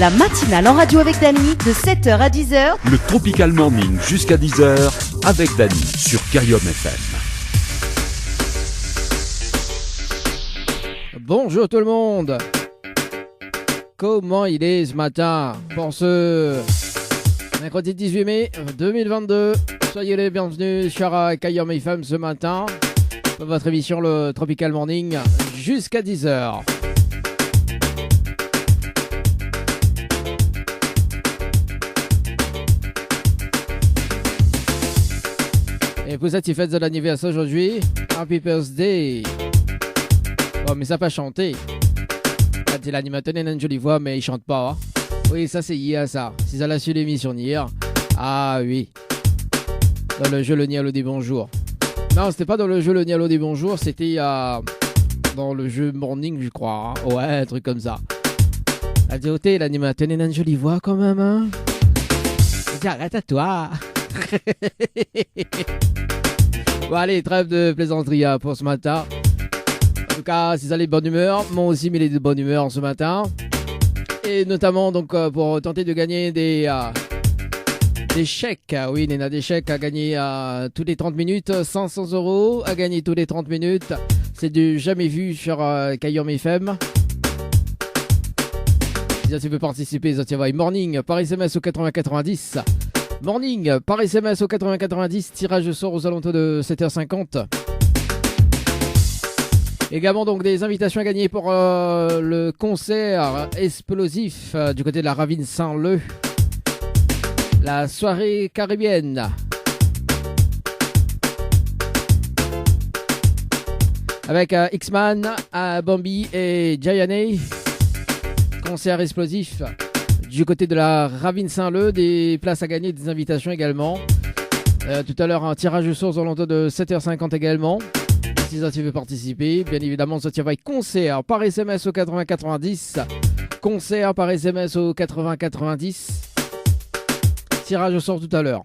La matinale en radio avec Dany de 7h à 10h. Le Tropical Morning jusqu'à 10h avec Dany sur Carium FM. Bonjour tout le monde. Comment il est ce matin pour ce mercredi 18 mai 2022. Soyez les bienvenus sur Carium FM ce matin pour votre émission le Tropical Morning jusqu'à 10h. Et vous êtes faites de l'anniversaire aujourd'hui. Happy birthday. Oh mais ça pas chanter. C'est l'animateur, il a une jolie voix mais il chante pas. Hein. Oui ça c'est hier ça. Si ça l'a su l'émission hier. Ah oui. Dans le jeu Le Nialo des Bonjours. Non c'était pas dans le jeu Le Nialo des Bonjours. C'était dans le jeu Morning je crois. Hein. Ouais un truc comme ça. La dit l'animateur il a une jolie voix quand même. Hein. Il dit arrête à toi. Bon allez, trêve de plaisanterie pour ce matin. En tout cas, si vous allez de bonne humeur, moi aussi il est de bonne humeur ce matin. Et notamment donc pour tenter de gagner des chèques. Oui, il y en a des chèques à gagner tous les 30 minutes, 500 € à gagner tous les 30 minutes. C'est du jamais vu sur Carium FM. Si tu veux participer, ça va morning par SMS au 8090. Morning par SMS au 8090, tirage de sort aux alentours de 7h50. Également donc des invitations à gagner pour le concert explosif du côté de la Ravine Saint-Leu. La soirée caribéenne. Avec X-Man, Bambi et Jayane. Concert explosif. Du côté de la Ravine Saint-Leu, des places à gagner, des invitations également. Tout à l'heure, un tirage de source aux alentours de 7h50 également. Si tu veux participer, bien évidemment, ça va être concert par SMS au 8090. Concert par SMS au 8090. Tirage au sort tout à l'heure.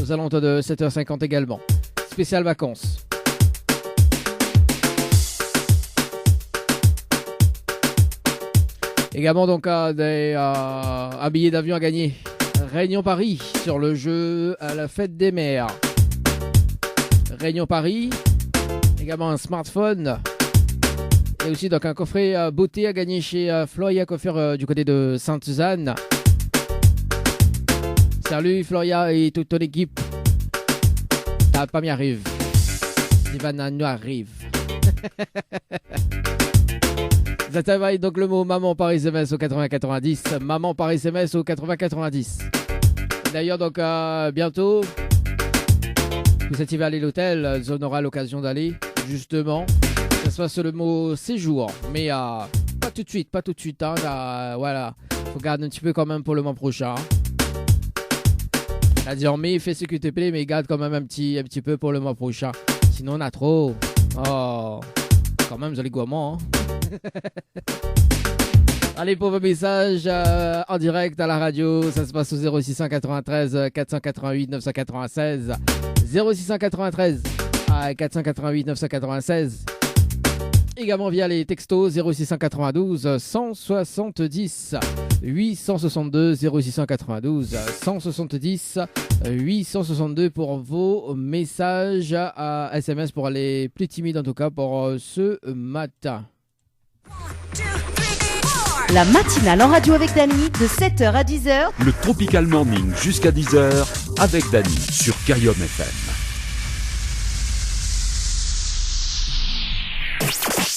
Aux alentours de 7h50 également. Spécial vacances. Également donc un billet d'avion à gagner. Réunion Paris sur le jeu à la fête des mères. Réunion Paris. Également un smartphone. Et aussi donc un coffret beauté à gagner chez Floria Coiffure du côté de Sainte-Suzanne. Salut Floria et toute ton équipe. T'as pas m'y arrive. Ivana nous arrive. Ça travaille donc le mot maman par SMS au 8090. Maman par SMS au 8090. D'ailleurs donc bientôt, vous êtes aller à l'hôtel, on aura l'occasion d'aller justement. Ça se passe le mot séjour, mais pas tout de suite, hein, voilà, faut garder un petit peu quand même pour le mois prochain. C'est-à-dire mais fais ce que te plaît, mais garde quand même un petit peu pour le mois prochain. Sinon on a trop. Oh, quand même vous allez gourmand. Hein. Allez pour vos messages en direct à la radio, ça se passe au 0693 488 996 0693 488 996. Également via les textos 0692 170 862 0692 170 862 pour vos messages à SMS pour les plus timides en tout cas pour ce matin. La matinale en radio avec Dany de 7h à 10h. Le Tropical Morning jusqu'à 10h avec Dany sur Carium FM.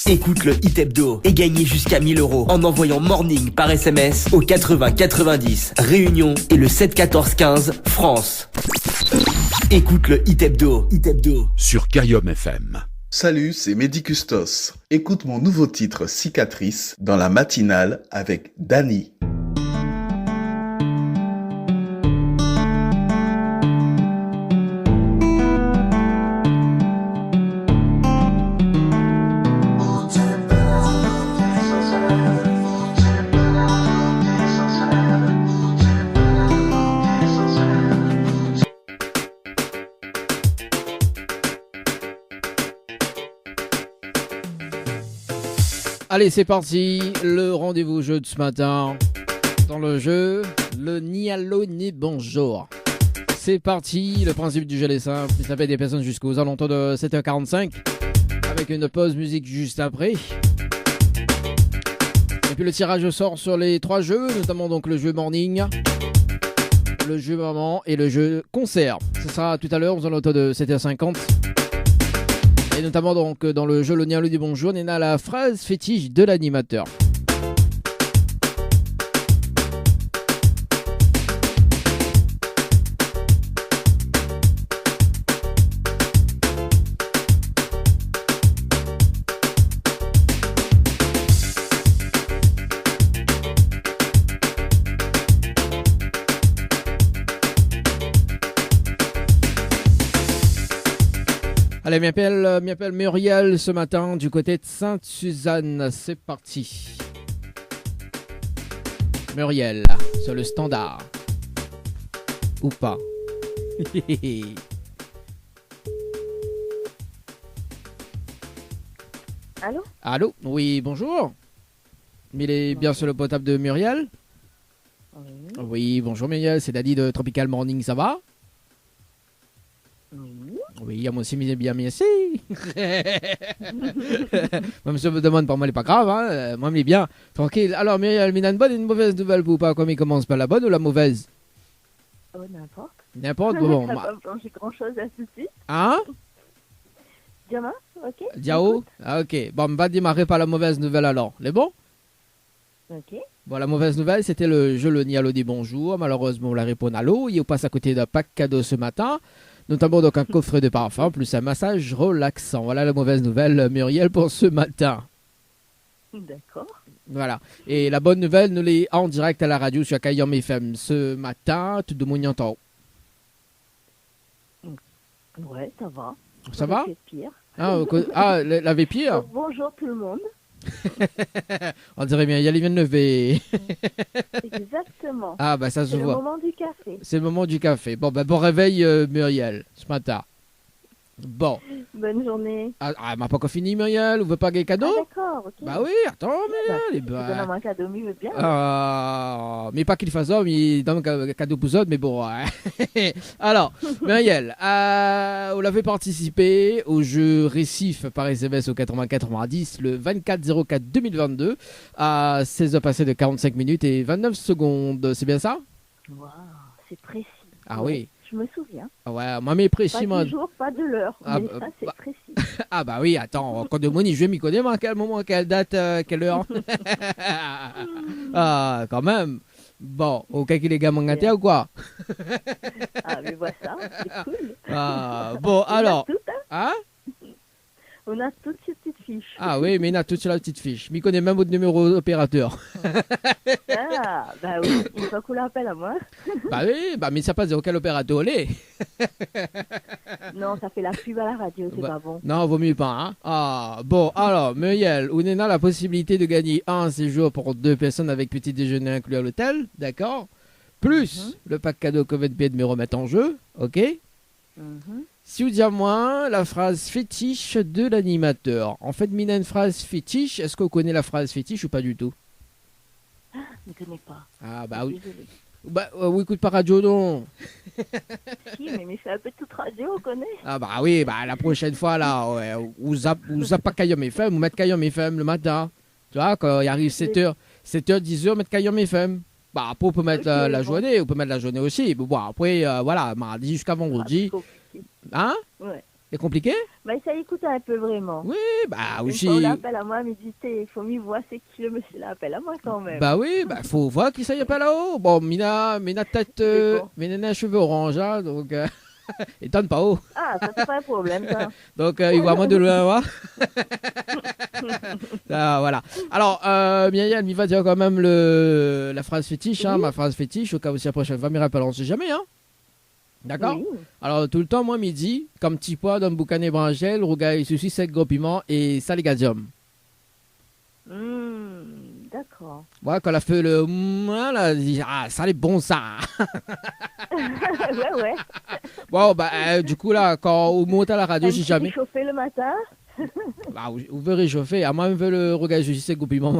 Écoute le Hit Hebdo et gagnez jusqu'à 1000 € en envoyant Morning par SMS au 80 90 Réunion et le 7 14 15 France. Écoute le Hit Hebdo sur Carium FM. Salut, c'est Mehdi Custos. Écoute mon nouveau titre Cicatrice dans la matinale avec Dany. Allez, c'est parti, le rendez-vous jeu de ce matin. dans le jeu, le ni allô ni bonjour. C'est parti, le principe du jeu est simple, ça fait des personnes jusqu'aux alentours de 7h45, avec une pause musique juste après. Et puis le tirage sort sur les 3 jeux, notamment donc le jeu morning, le jeu maman et le jeu concert. Ce sera tout à l'heure aux alentours de 7h50. Et notamment donc dans le jeu le ni allô ni bonjour, on a la phrase fétiche de l'animateur. Allez, m'appelle Muriel ce matin du côté de Sainte-Suzanne. C'est parti. Muriel, sur le standard. Ou pas. Allô? Allô? Oui, bonjour. Mais il est bien sur le potable de Muriel? Oui. Oui, bonjour Muriel, c'est Daddy de Tropical Morning, ça va? Oui. Oui, moi aussi, bien, merci. Moi, monsieur me demande, pour moi, il n'est pas grave. Hein. Moi, il est bien. Tranquille. Alors, Muriel, il a une bonne et une mauvaise nouvelle pour pas. Comme il commence par la bonne ou la mauvaise? Oh, n'importe. N'importe. Bon. Ça va pas changer grand-chose à ceci. Hein? Diamant, ok. Diao? Ah, ok. Bon, on va démarrer par la mauvaise nouvelle alors. Les bon? Ok. Bon, la mauvaise nouvelle, c'était le jeu le ni allô dit bonjour. Malheureusement, on la répond à l'eau. Il passe à côté d'un pack cadeau ce matin. Notamment donc un coffret de parfum plus un massage relaxant. Voilà la mauvaise nouvelle, Muriel, pour ce matin. D'accord. Voilà. Et la bonne nouvelle, nous l'est en direct à la radio sur Kayom FM ce matin. Tout de monde y entend. Ouais, ça va. Ça va? Pire. L'avait pire. Bonjour tout le monde. On dirait bien, il vient de lever. Exactement. Ah, bah ça se C'est le voit. moment du café. C'est le moment du café. Bon, bah bon réveil, Muriel, ce matin. Bon. Bonne journée. Elle m'a pas encore fini, Muriel. Vous voulez pas gagner cadeau? Ah, d'accord, ok. Bah oui, attends, Muriel. Bah, donne-moi un cadeau, mais il veut bien. Mais pas qu'il fasse ça, mais il donne un cadeau pour autres, mais bon. Hein. Alors, Muriel, vous l'avez participé au jeu Récif par SMS au 80-90 le 24-04-2022 à 16h passées de 45 minutes et 29 secondes. C'est bien ça? Waouh, c'est précis. Ah Ouais, oui. Je me souviens. Ouais, moi, mais précis, Pas du jour, pas de l'heure. Ah, mais ça, c'est bah. précis. Ah bah oui, attends, quand de Moni, je vais m'y connaître, à quel moment, à quelle date, quelle heure? Ah, quand même. Bon, au cas qu'il est gamin gâté ou quoi? Ah, mais voilà, c'est cool. Ah, bon, alors. On a tout, hein. Hein? On a toutes ces petites fiches. Ah oui, mais il a tout sur la petite fiche. M'y connaît même votre numéro d'opérateur. Ah, bah oui, une fois qu'on l'appelle à moi. Bah oui, bah mais ça passe de quel opérateur il est. Non, ça fait la pub à la radio, c'est Bah, pas bon. Non, vaut mieux pas, hein. Ah, bon, alors, Muriel, on a la possibilité de gagner un séjour pour 2 personnes avec petit déjeuner inclus à l'hôtel, d'accord? Plus le pack cadeau COVID-P de me remettre en jeu, ok? Si vous dites à moi la phrase fétiche de l'animateur. En fait, Mina, une phrase fétiche, est-ce que vous connaissez la phrase fétiche ou pas du tout? Je ne connais pas. Ah, bah oui. Désolée. Bah, oui, écoute pas radio, non. Si, mais c'est un peu toute radio, on connaît. Ah bah oui, bah la prochaine fois là, ouais, vous zappez pas Kayom FM, vous mettez Kayom FM le matin. Tu vois, quand il arrive 7h, 10h, mettre Kayom FM. Bah après on peut mettre la journée, on peut mettre la journée aussi. Bon, après, voilà, mardi jusqu'à vendredi. Hein? Ouais. C'est compliqué? Bah, ça écoute un peu vraiment. Oui, bah Une aussi. fois on l'appelle à moi, mais il faut mieux voir c'est qui le monsieur l'appelle à moi quand même. Bah oui, bah faut voir qui ça y est pas là-haut. Bon, Mina tête, Mina cheveux orange, hein, donc étonne pas haut. Ah, ça c'est pas un problème ça. Donc il voit moins de loin, voilà. Alors, Myriam, il va dire quand même la phrase fétiche, hein, ma phrase fétiche, au cas où si la prochaine fois, me rappelle, on sait jamais, hein. D'accord? Oui. Alors, tout le temps, moi, midi, comme petit pois, dans boucan et branchel, rougaille, souci, sec, gros piment et saligadium. D'accord. Ouais, quand elle a fait le voilà, elle dit, ah, ça est bon, ça. Ouais. Bon, bah, du coup, là, quand on monte à la radio, si j'ai jamais. chauffé le matin. Bah, vous verrez chauffer. À moi, je veux le regard justice compliment.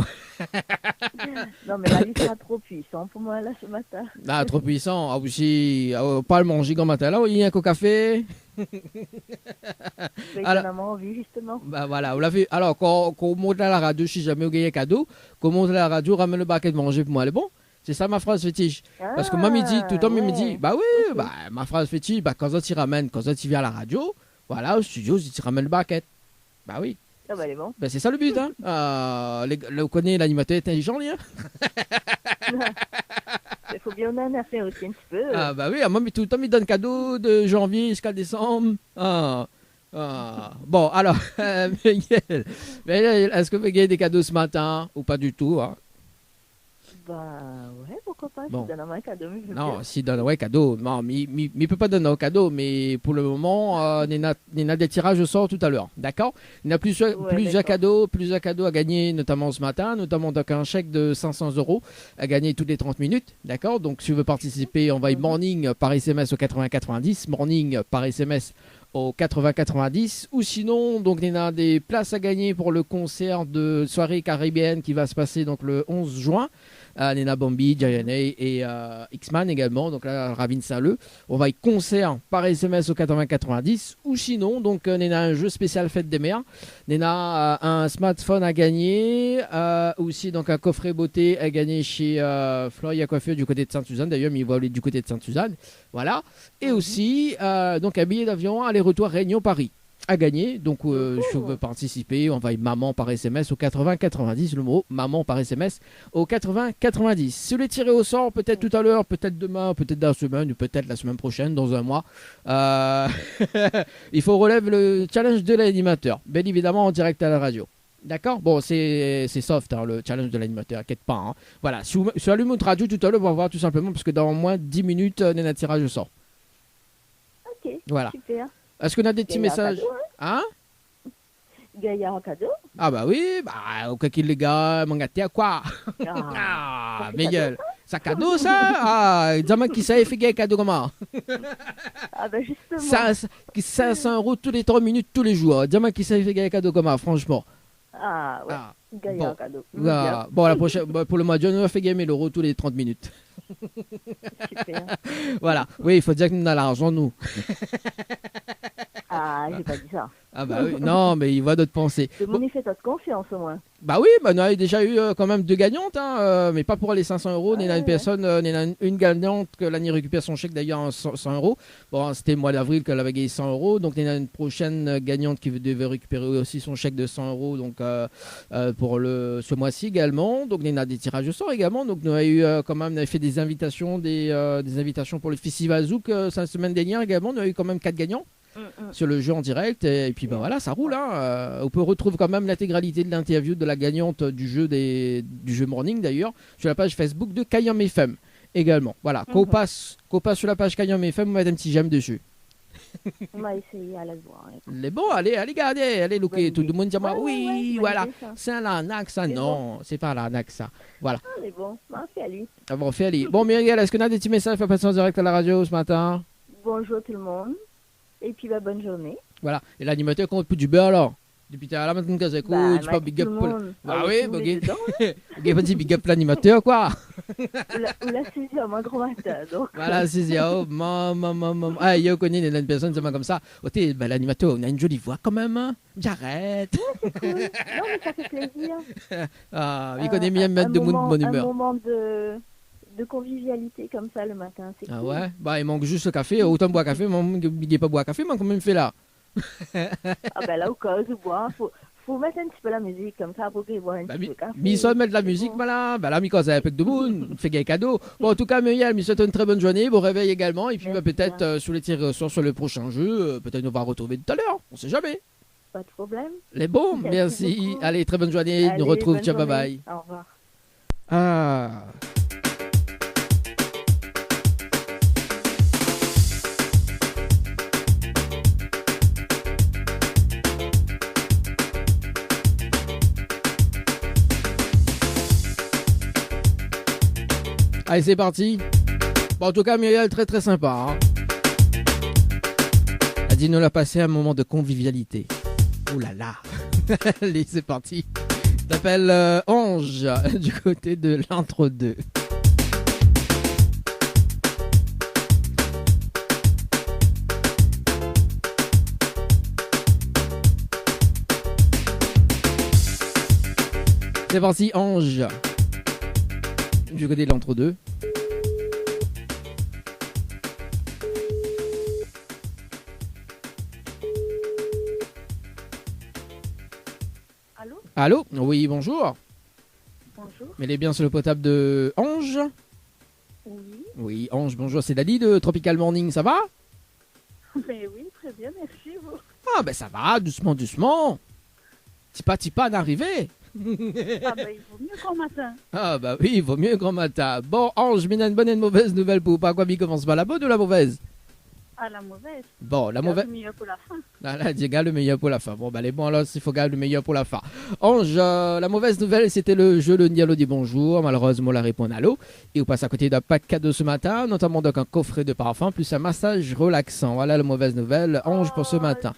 Non, mais là, il sera trop puissant pour moi, là, ce matin. Ah, trop puissant. Ah, aussi, pas le manger comme matin. Là, il y a un café. Mais Alors- j'en ai envie, justement. Bah voilà, vous l'avez. Alors, quand on monte à la radio, si jamais vous gagnez un cadeau, quand on monte à la radio, ramène le paquet de manger pour moi, elle est bon. C'est ça ma phrase fétiche. Parce que moi, me dit, tout le temps, il me dit, bah oui, bah, ma phrase fétiche, bah, quand tu ramènes, quand tu viens à la radio, voilà, au studio, tu ramènes le paquet. Bah oui. Ah bah, elle est bon. Ben, c'est ça le but, hein. Vous connaissez l'animateur intelligent, lui, hein. Il faut bien en faire aussi un petit peu. Ah, bah oui, moi, mais tout le temps, il donne cadeau de janvier jusqu'à décembre. Bon, alors, Miguel, est-ce que vous gagnez des cadeaux ce matin ou pas du tout, hein? Bah, ouais, pourquoi pas. Bon. Je donne un cadeau, mais je veux Non, bien. s'il donne ouais, cadeau. Non, mais il ne peut pas donner un cadeau, mais pour le moment, il y a des tirages au sort tout à l'heure. D'accord? Il y a plusieurs d'accord. cadeaux à gagner, notamment ce matin, notamment donc un chèque de 500 € à gagner toutes les 30 minutes. D'accord? Donc, si tu veux participer, envoie morning par SMS au 8090, morning par SMS au 8090, ou sinon, donc, il y a des places à gagner pour le concert de soirée caribéenne qui va se passer donc le 11 juin. Nena Bambi, Gianey et X-Man également, donc là Ravine Saint-Leu. On va y concert par SMS au 8090, ou sinon donc Nena un jeu spécial fête des mères, Nena un smartphone à gagner, aussi donc un coffret beauté à gagner chez Floria Coiffure du côté de Sainte-Suzanne, d'ailleurs mais il va aller du côté de Sainte-Suzanne, voilà, et aussi donc un billet d'avion aller-retour Réunion-Paris à gagner. Donc si vous voulez participer, on va y maman par SMS au 80-90, le mot maman par SMS au 80-90. Si vous les tirez au sort, peut-être tout à l'heure, peut-être demain, peut-être dans la semaine, ou peut-être la semaine prochaine, dans un mois, il faut relever le challenge de l'animateur, bien évidemment en direct à la radio. D'accord? Bon, c'est soft, hein, le challenge de l'animateur, inquiète pas. Hein. Voilà, si vous allumez votre radio tout à l'heure, on va voir tout simplement, parce que dans moins de 10 minutes, on a un tirage au sort. Ok, Voilà. super. Est-ce qu'on a des petits Gaillard messages? cadeau, Hein? Gaillard en cadeau. Ah bah oui, bah ok les gars, mon gâté à quoi? Ah, Miguel, ça cadeau ça? Ah, dis-moi qui ça fait gagner cadeau comment? Ah bah justement. 500 € tous les 3 minutes, tous les jours. Dis-moi qui ça fait gagner cadeau comment, franchement. Ah ouais, Ah, Gaillard bon. en cadeau. Ah, bon, la prochaine, pour le mois de juin, on va faire gagner l'euro tous les 30 minutes. Super. Voilà, oui, il faut dire que nous avons l'argent, nous. Ah, j'ai pas dit ça. Ah bah oui, non, mais il voit d'autres pensées. De mon effet, t'as de confiance au moins. Bah oui, bah, on a déjà eu quand même 2 gagnantes, hein, mais pas pour les 500 €. Il y a une personne, il y en a une gagnante que l'année récupère son chèque d'ailleurs en 100 €. Bon, c'était le mois d'avril qu'elle avait gagné 100 €. Donc il y en a une prochaine gagnante qui devait récupérer aussi son chèque de 100 € donc, pour ce mois-ci également. Donc il y en a des tirages au sort également. Donc on a eu quand même, on avait fait des invitations, des invitations pour le Festival Zouk la semaine dernière également. On a eu quand même 4 gagnants sur le jeu en direct et puis ben voilà, ça roule, hein. On peut retrouver quand même l'intégralité de l'interview de la gagnante du jeu morning d'ailleurs sur la page Facebook de Kayam FM également. Voilà, qu'on passe sur la page Kayam FM, on va mettre un petit j'aime dessus. On va essayer à la voir. Les bon, allez regardez, allez looker, tout le monde dit moi oui, voilà, c'est ça. c'est un arnaque ça, non, c'est pas l'arnaque ça. Voilà, Ah, c'est bon. Ah, c'est à lui. on fait aller. Bon Muriel, est-ce qu'on a des petits messages à passer en direct à la radio ce matin? Bonjour tout le monde. Et puis bah, bonne journée. Voilà, et l'animateur compte plus du beurre alors. Depuis tout à l'heure, maintenant que ça écoute, tu pas big up. Bah oui, bah ok, pas dit big up l'animateur quoi. Ou la saisie à mon grand matin. Donc. Voilà, c'est ça. Oh, maman. Ah, il y a connu une personne comme ça. Oh, bah, l'animateur, on a une jolie voix quand même. Hein. J'arrête. C'est cool. Non, mais ça fait plaisir. Ah, il connaît bien mettre de bonne humeur. Un moment de convivialité comme ça le matin. C'est Ah cool. ouais? Bah, il manque juste le café. Autant boire café, mais il n'est pas boire café, mais comment il fait là? Ah ben là, au cas où boire, faut mettre un petit peu la musique comme ça pour qu'il boit un petit peu de café. Mais il mettre de la musique, voilà. Bah là, Miko, ça avec de monde, fait gagner cadeau. Bon, en tout cas, Muriel, je souhaite une très bonne journée, bon réveil également. Et puis, bah, peut-être sur les tirs sur le prochain jeu, peut-être on va retrouver tout à l'heure. On sait jamais. Pas de problème. Les bons, merci. beaucoup. Allez, très bonne journée. Allez, Nous retrouve. bonne Ciao, bye journée. bye. Au revoir. Ah. Allez, c'est parti. Bon, en tout cas, Muriel, très très sympa. Hein. Elle dit nous l'a passé un moment de convivialité. Oh là là. Allez, c'est parti. T'appelles Ange du côté de l'entre-deux. C'est parti, Ange du côté de l'entre-deux. Allô? Allô? Oui, bonjour. Bonjour. Mais elle est bien sur le potable de Ange? Oui. Oui, Ange, bonjour, c'est Dali de Tropical Morning, ça va? Mais oui, très bien, merci vous. Ah ben ça va, doucement, doucement. Tipa, d'arriver. Ah ben il vaut mieux qu'au matin. Ah bah oui, il vaut mieux grand matin. Bon, Ange, mais une bonne et une mauvaise nouvelle pour pas quoi, il commence pas la bonne ou la mauvaise? Ah la mauvaise. Bon, la mauvaise... Le meilleur pour la fin. Là, dis, garde le meilleur pour la fin. Bon, bah les bons alors, il faut garder le meilleur pour la fin. Ange, la mauvaise nouvelle, c'était le jeu Le Nialo dit bonjour. Malheureusement, la réponse à l'eau. Et on passe à côté d'un pack cadeau ce matin, notamment donc un coffret de parfum, plus un massage relaxant. Voilà la mauvaise nouvelle, Ange, pour ce matin.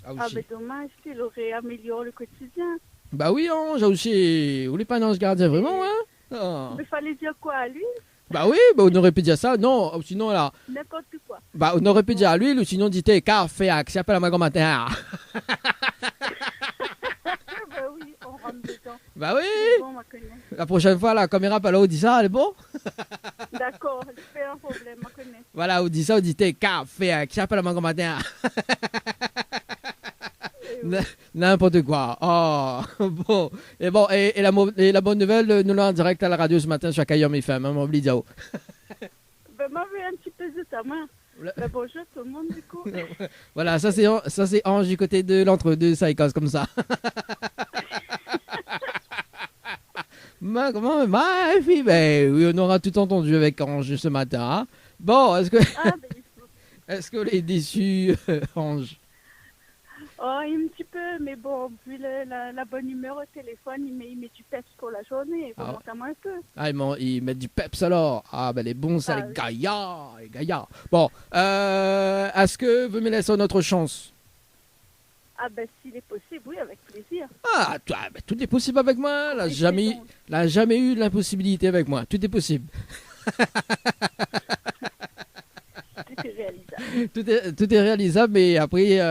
Ah ben dommage qu'il aurait amélioré le quotidien. Bah oui, Ange, aussi. Vous voulez pas un ange gardien, vraiment, hein? Oh. Mais fallait dire quoi à lui? Bah oui, bah on aurait pu dire ça. Non, sinon là... N'importe quoi. Bah on aurait pu dire à lui, ou sinon dit café, qui appelle à ma grand matin. Bah oui, on rentre dedans. Bah oui. Bon, on connaît. La prochaine fois, la caméra, pas là, on dit ça, elle est bon? D'accord, je fais un problème, on connaît. Voilà, on dit ça, on dit café, qui appelle à ma grand matin. N'importe quoi. Oh, bon. Et bon, et la bonne nouvelle, nous l'avons en direct à la radio ce matin sur Kayom FM, hein, mon Blidiao. Ben, moi, j'ai un petit peu de ta main. Ben, bonjour tout le monde, du coup. Voilà, ça c'est Ange du côté de l'entre-deux, ça il casse comme ça. Comment ma fille, ben oui, on aura tout entendu avec Ange ce matin. Hein. Bon, est-ce que est-ce que est déçu, Ange? Oh, un petit peu, mais bon, vu la bonne humeur au téléphone, il met du peps pour la journée. Il faut monter un peu. Ah, ils mettent du peps alors. Ah, ben les bons, ça, les gaillards. Bon, est-ce que vous me laissez notre chance? Ah, ben s'il est possible, oui, avec plaisir. Ah, ben, tout est possible avec moi. Là, jamais eu l'impossibilité avec moi. Tout est possible. Tout est réalisable. Tout est réalisable, mais après,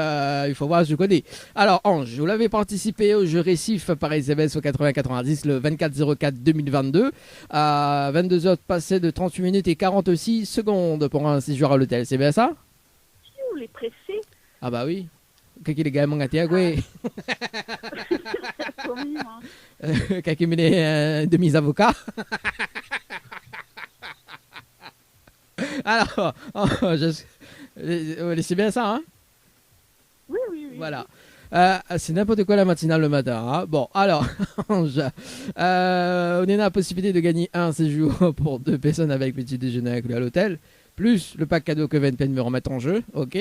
il faut voir, je connais. Alors, Ange, vous l'avez participé au jeu Récif par SMS au 80-90 le 24-04-2022 à 22h passées de 38 minutes et 46 secondes pour un séjour à l'hôtel. C'est bien ça? Vous les pressez? Ah bah oui. Qu'est-ce qu'il est mon gâté à quoi? Qu'est-ce qu'il est demi-avocat? Alors, c'est bien ça, hein? Oui. Voilà. C'est n'importe quoi la matinale le matin. Hein? Bon, alors, Ange, on a la possibilité de gagner un séjour pour 2 personnes avec petit déjeuner inclus à l'hôtel, plus le pack cadeau que VNP me remettre en jeu, ok?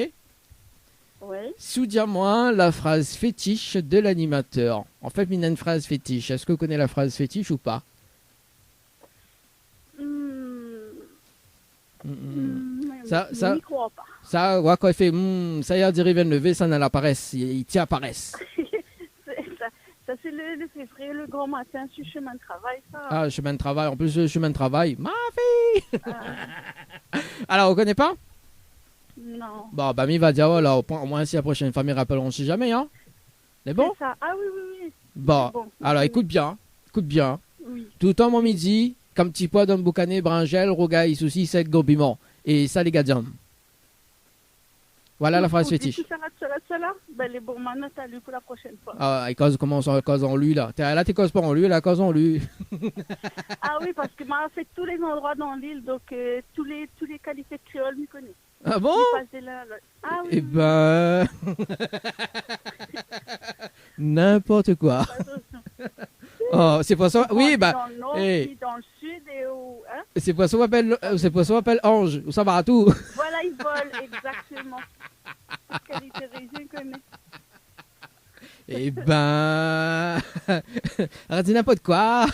Oui. Souviens-moi la phrase fétiche de l'animateur. En fait, il y a une phrase fétiche. Est-ce que vous connaissez la phrase fétiche ou pas? Je n'y crois pas. Ça, ouais, quand il fait ça y est, il vient de lever, ça n'en apparaît, il t'y apparaît. ça c'est le février, le grand matin sur chemin de travail, ça. Ah, chemin de travail, en plus, chemin de travail, ma fille. Alors, on connaît pas? Non. Bon, bah, il va dire, voilà, au moins, si la prochaine fois, ils rappelleront, on sait jamais, hein. C'est bon? Ça. Ah oui. Bon, alors, écoute bien. Oui. Tout le temps, mon midi, comme petit pois d'un boucané, bringel, rogaille, souci, sec, gobiment. Et ça, les gardiens. Voilà la phrase fétiche. Cela, ben les bons maintenant, t'as lu pour la prochaine fois. Ah, il cause comment ça cause en lui, là? Là, tu causes pas en lui, là, cause en lui. Ah oui, parce que m'a fait tous les endroits dans l'île, donc tous les qualités de créole, m'y connaît. Ah bon? Ah oui. Eh ben... N'importe quoi. Oh, c'est pour ça... Oui, bah... Dans le nord, hey. dans le sud et au... Hein? C'est pour ça qu'on appelle Ange. Ça va à tout. Voilà, il vole, exactement. Qualité région, connaît. Eh ben... Arrête n'importe quoi.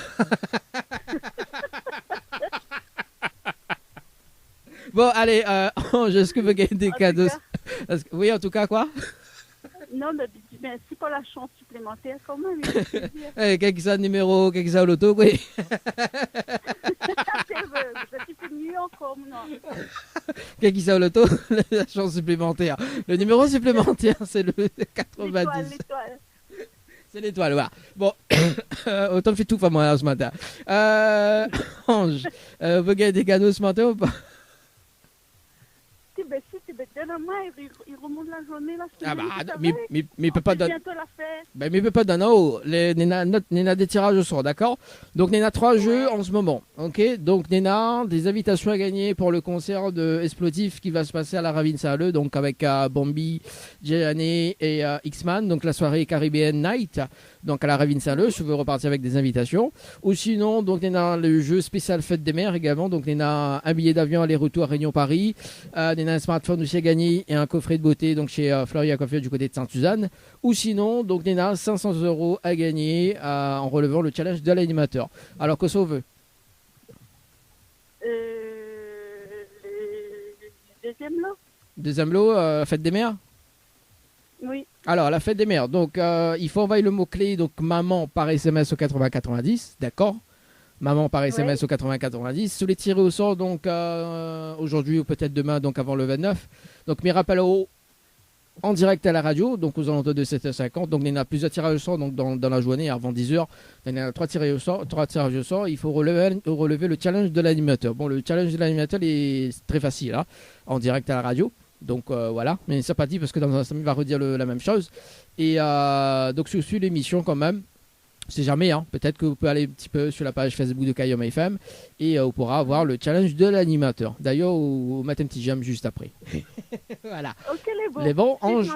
Bon, allez, Ange, est-ce que vous gagnez des cadeaux? Oui, en tout cas, quoi? Non, d'habitude, merci pour la chance supplémentaire quand même. Il faut le dire. Quelques ça numéro, quelques ça au loto, oui. Un petit peu mieux encore, non. Quelques ça au loto, la chance supplémentaire. Le numéro supplémentaire, c'est le 90. L'étoile. C'est l'étoile, voilà. Bon, autant me fait tout pas moi ce matin. Ange, vous gagnez des cadeaux ce matin ou pas? Si, demain, il remonte la journée là. Ah bah, mais il peut pas donner. bientôt la fête. Ben, mais il peut pas donner. Oh, Néna des tirages au sort, d'accord? Donc Néna 3 jeux en ce moment, ok? Donc Néna, des invitations à gagner pour le concert de Explosif qui va se passer à la Ravine Saint-Leu, donc avec Bambi, Jayane et X-Man, donc la soirée Caribbean Night, donc à la Ravine Saint-Leu. Je veux repartir avec des invitations. Ou sinon, donc Néna le jeu spécial Fête des Mers également, donc Néna un billet d'avion aller-retour à Réunion Paris, Néna un smartphone aussi à gagner et un coffret de beauté donc chez Floria Coiffure du côté de Sainte-Suzanne. Ou sinon, donc Néna 500 € à gagner en relevant le challenge de l'animateur. Alors que ça veut Deuxième lot. Deuxième lot, Fête des Mers. Oui. Alors, la Fête des Mères. Donc, il faut envoyer le mot-clé, donc maman par SMS au 8090, d'accord? Maman par SMS au 8090. Sous les tirés au sort, donc aujourd'hui ou peut-être demain, donc avant le 29. Donc, mes rappels en direct à la radio, donc aux alentours de 7h50. Donc, il y en a plusieurs tirages au sort donc dans la journée avant 10h. Il y en a 3 tirages au sort. Il faut relever le challenge de l'animateur. Bon, le challenge de l'animateur est très facile, hein, en direct à la radio. Donc voilà, mais c'est pas dit parce que dans un instant il va redire la même chose. Et donc je suis l'émission quand même. C'est jamais, hein. Peut-être que vous pouvez aller un petit peu sur la page Facebook de Kayom FM et on pourra avoir le challenge de l'animateur. D'ailleurs, on met un petit j'aime juste après. Voilà. Ok, les bons, Ange.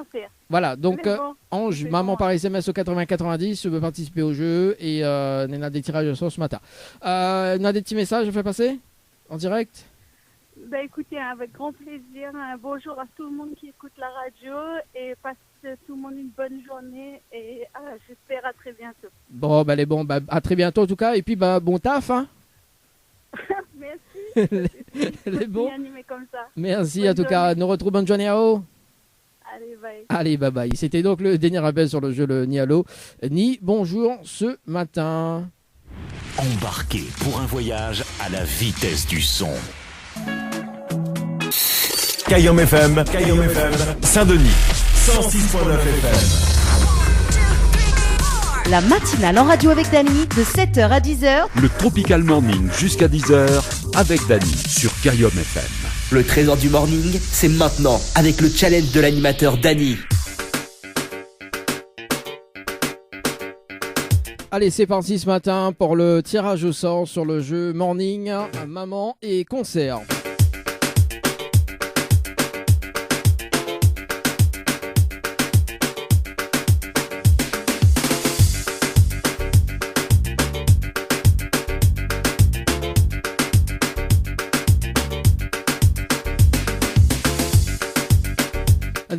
Voilà, donc Ange, maman par SMS au 8090, je veux participer au jeu et il y en a des tirages au sort ce matin. Il y en a des petits messages à faire passer en direct? Ben écoutez, avec grand plaisir, un bonjour à tout le monde qui écoute la radio et passe tout le monde une bonne journée et j'espère à très bientôt. Bon, ben les bons, à très bientôt en tout cas et puis bon taf, hein. Merci. Les bons. Bien animé comme ça. Merci bonne en tout cas, nous retrouvons bonne journée à vous. Allez, bye. Allez, bye bye. C'était donc le dernier rappel sur le jeu le Ni Allo, Ni Bonjour ce matin. Embarquez pour un voyage à la vitesse du son. Kayom FM, Saint-Denis, 106.9 FM. La matinale en radio avec Dany de 7h à 10h. Le Tropical Morning jusqu'à 10h avec Dany sur Kayom FM. Le trésor du morning, c'est maintenant avec le challenge de l'animateur Dany. Allez, c'est parti ce matin pour le tirage au sort sur le jeu Morning, Maman et Concert.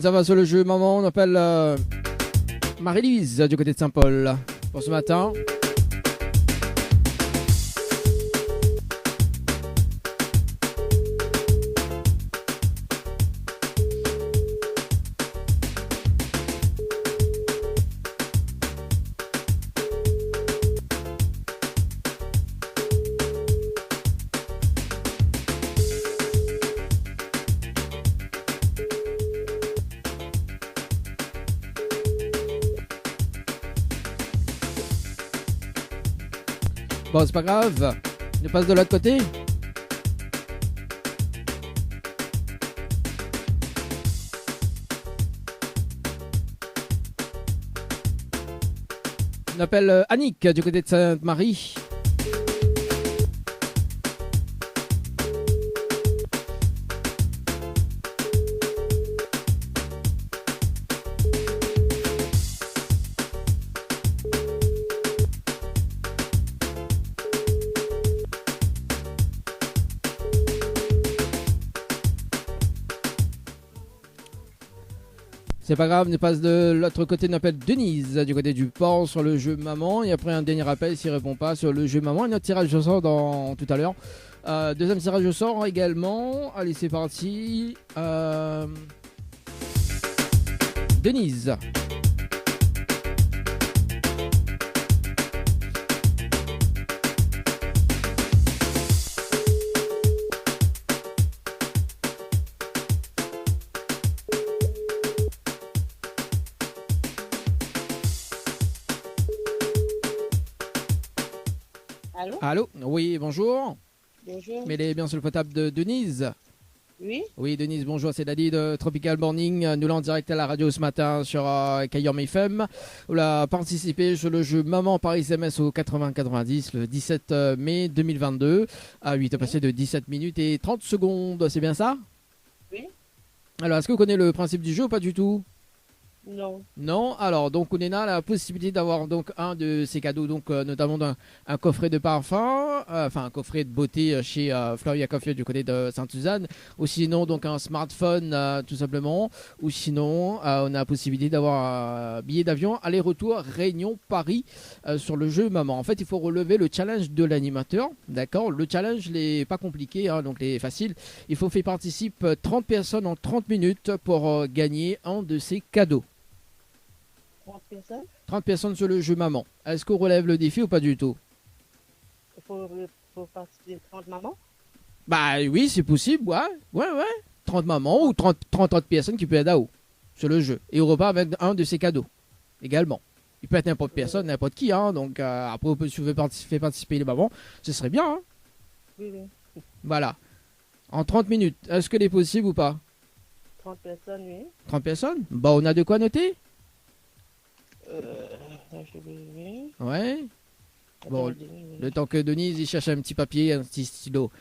Ça va sur le jeu Maman, on appelle Marie-Lise du côté de Saint-Paul pour ce matin. Bon, c'est pas grave. Je passe de l'autre côté. On appelle Annick du côté de Sainte-Marie. C'est pas grave, on passe de l'autre côté, on appelle Denise du côté du port sur le jeu Maman. Et après un dernier appel s'il répond pas sur le jeu Maman. Et notre tirage au sort tout à l'heure. Deuxième tirage au sort également. Allez, c'est parti. Denise. Allô? Allô? Oui, bonjour. Bonjour. Mais il est bien sur le potable de Denise. Oui? Oui, Denise, bonjour, c'est Dadi de Tropical Morning. Nous l'en direct à la radio ce matin sur Kayom FM. On a participé sur le jeu Maman par SMS au 80-90 le 17 mai 2022 à 8 passé de 17 minutes et 30 secondes. C'est bien ça? Oui. Alors, est-ce que vous connaissez le principe du jeu ou pas du tout? Non. Non, alors donc on a la possibilité d'avoir donc un de ces cadeaux, donc notamment un coffret de parfum, enfin un coffret de beauté chez Floria Coffee du côté de Sainte-Suzanne, ou sinon donc un smartphone tout simplement, ou sinon on a la possibilité d'avoir un billet d'avion aller-retour Réunion Paris sur le jeu Maman. En fait, il faut relever le challenge de l'animateur, d'accord? Le challenge n'est pas compliqué, hein, donc il est facile. Il faut faire participer 30 personnes en 30 minutes pour gagner un de ces cadeaux. 30 personnes? 30 personnes sur le jeu Maman. Est-ce qu'on relève le défi ou pas du tout? Il faut participer 30 mamans? Bah oui, c'est possible, ouais. 30 mamans ou 30 autres personnes qui peuvent être à haut sur le jeu. Et on repart avec un de ces cadeaux également. Il peut être n'importe personne, n'importe qui, hein. Donc après, on peut faire participer les mamans. Ce serait bien, hein. Oui. Voilà. En 30 minutes, est-ce que c'est possible ou pas? 30 personnes, oui. 30 personnes? Bah on a de quoi noter? Oui. Ouais. Bon, Attends, le temps que Denise il cherche un petit papier, un petit stylo.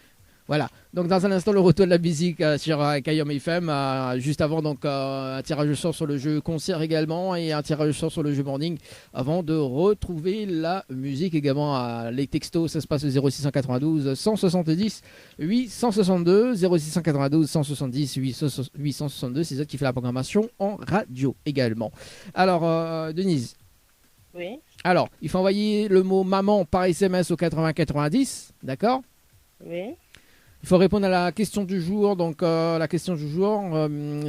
Voilà. Donc dans un instant le retour de la musique sur Kayom FM. Juste avant donc un tirage au sort sur le jeu concert également et un tirage au sort sur le jeu morning. Avant de retrouver la musique également. Les textos ça se passe au 0692 170 862 0692 170 862. C'est ça qui fait la programmation en radio également. Alors Denise. Oui. Alors, il faut envoyer le mot maman par SMS au 80-90, d'accord? Oui. Il faut répondre à la question du jour. Donc, la question du jour,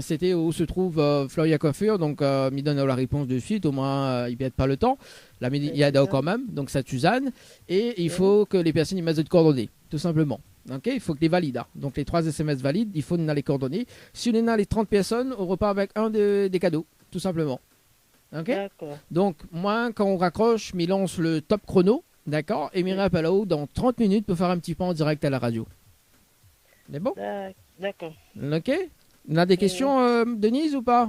c'était où se trouve Floria Coiffure. Donc, il donne la réponse de suite. Au moins, il ne perd pas le temps. Il y a quand même. Donc, c'est Suzanne. Et il faut que les personnes y mettent de coordonnées, tout simplement. Ok, il faut que les valides. Hein. Donc, les 3 SMS valides, il faut les coordonnées. Si on a les 30 personnes, on repart avec un des cadeaux, tout simplement. Ok. D'accord. Donc, moi, quand on raccroche, je lance le top chrono, d'accord? Et me rappelle là-haut dans 30 minutes pour faire un petit peu en direct à la radio. C'est bon? D'accord. Ok. On a des questions, Denise, ou pas?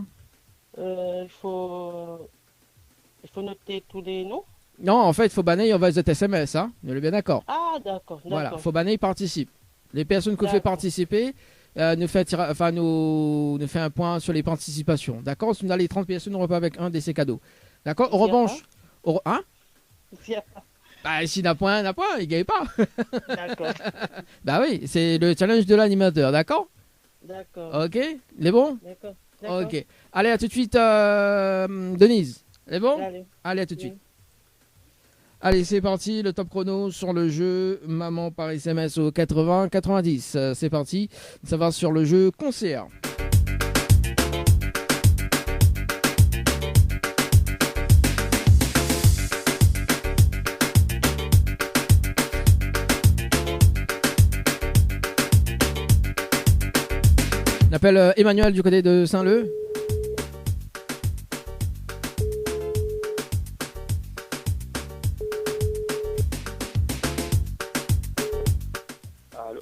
Il faut noter tous les noms? Non, en fait, il faut banner en base de SMS, hein? On est bien d'accord. Ah, d'accord. Voilà, il faut banner, ils participent. Les personnes qu'on fait participer nous fait un point sur les participations. D'accord? Si on a les 30 personnes, on repart avec un de ces cadeaux. D'accord? En revanche, hein? Bah, s'il n'a point, il ne gagne pas. D'accord. Bah oui, c'est le challenge de l'animateur, d'accord? D'accord. Ok, les bons? D'accord. Ok. Allez, à tout de suite, Denise. Les bons? Allez, à tout de suite. Allez, c'est parti, le top chrono sur le jeu Maman par SMS au 80-90. C'est parti, ça va sur le jeu concert. On appelle Emmanuel du côté de Saint-Leu.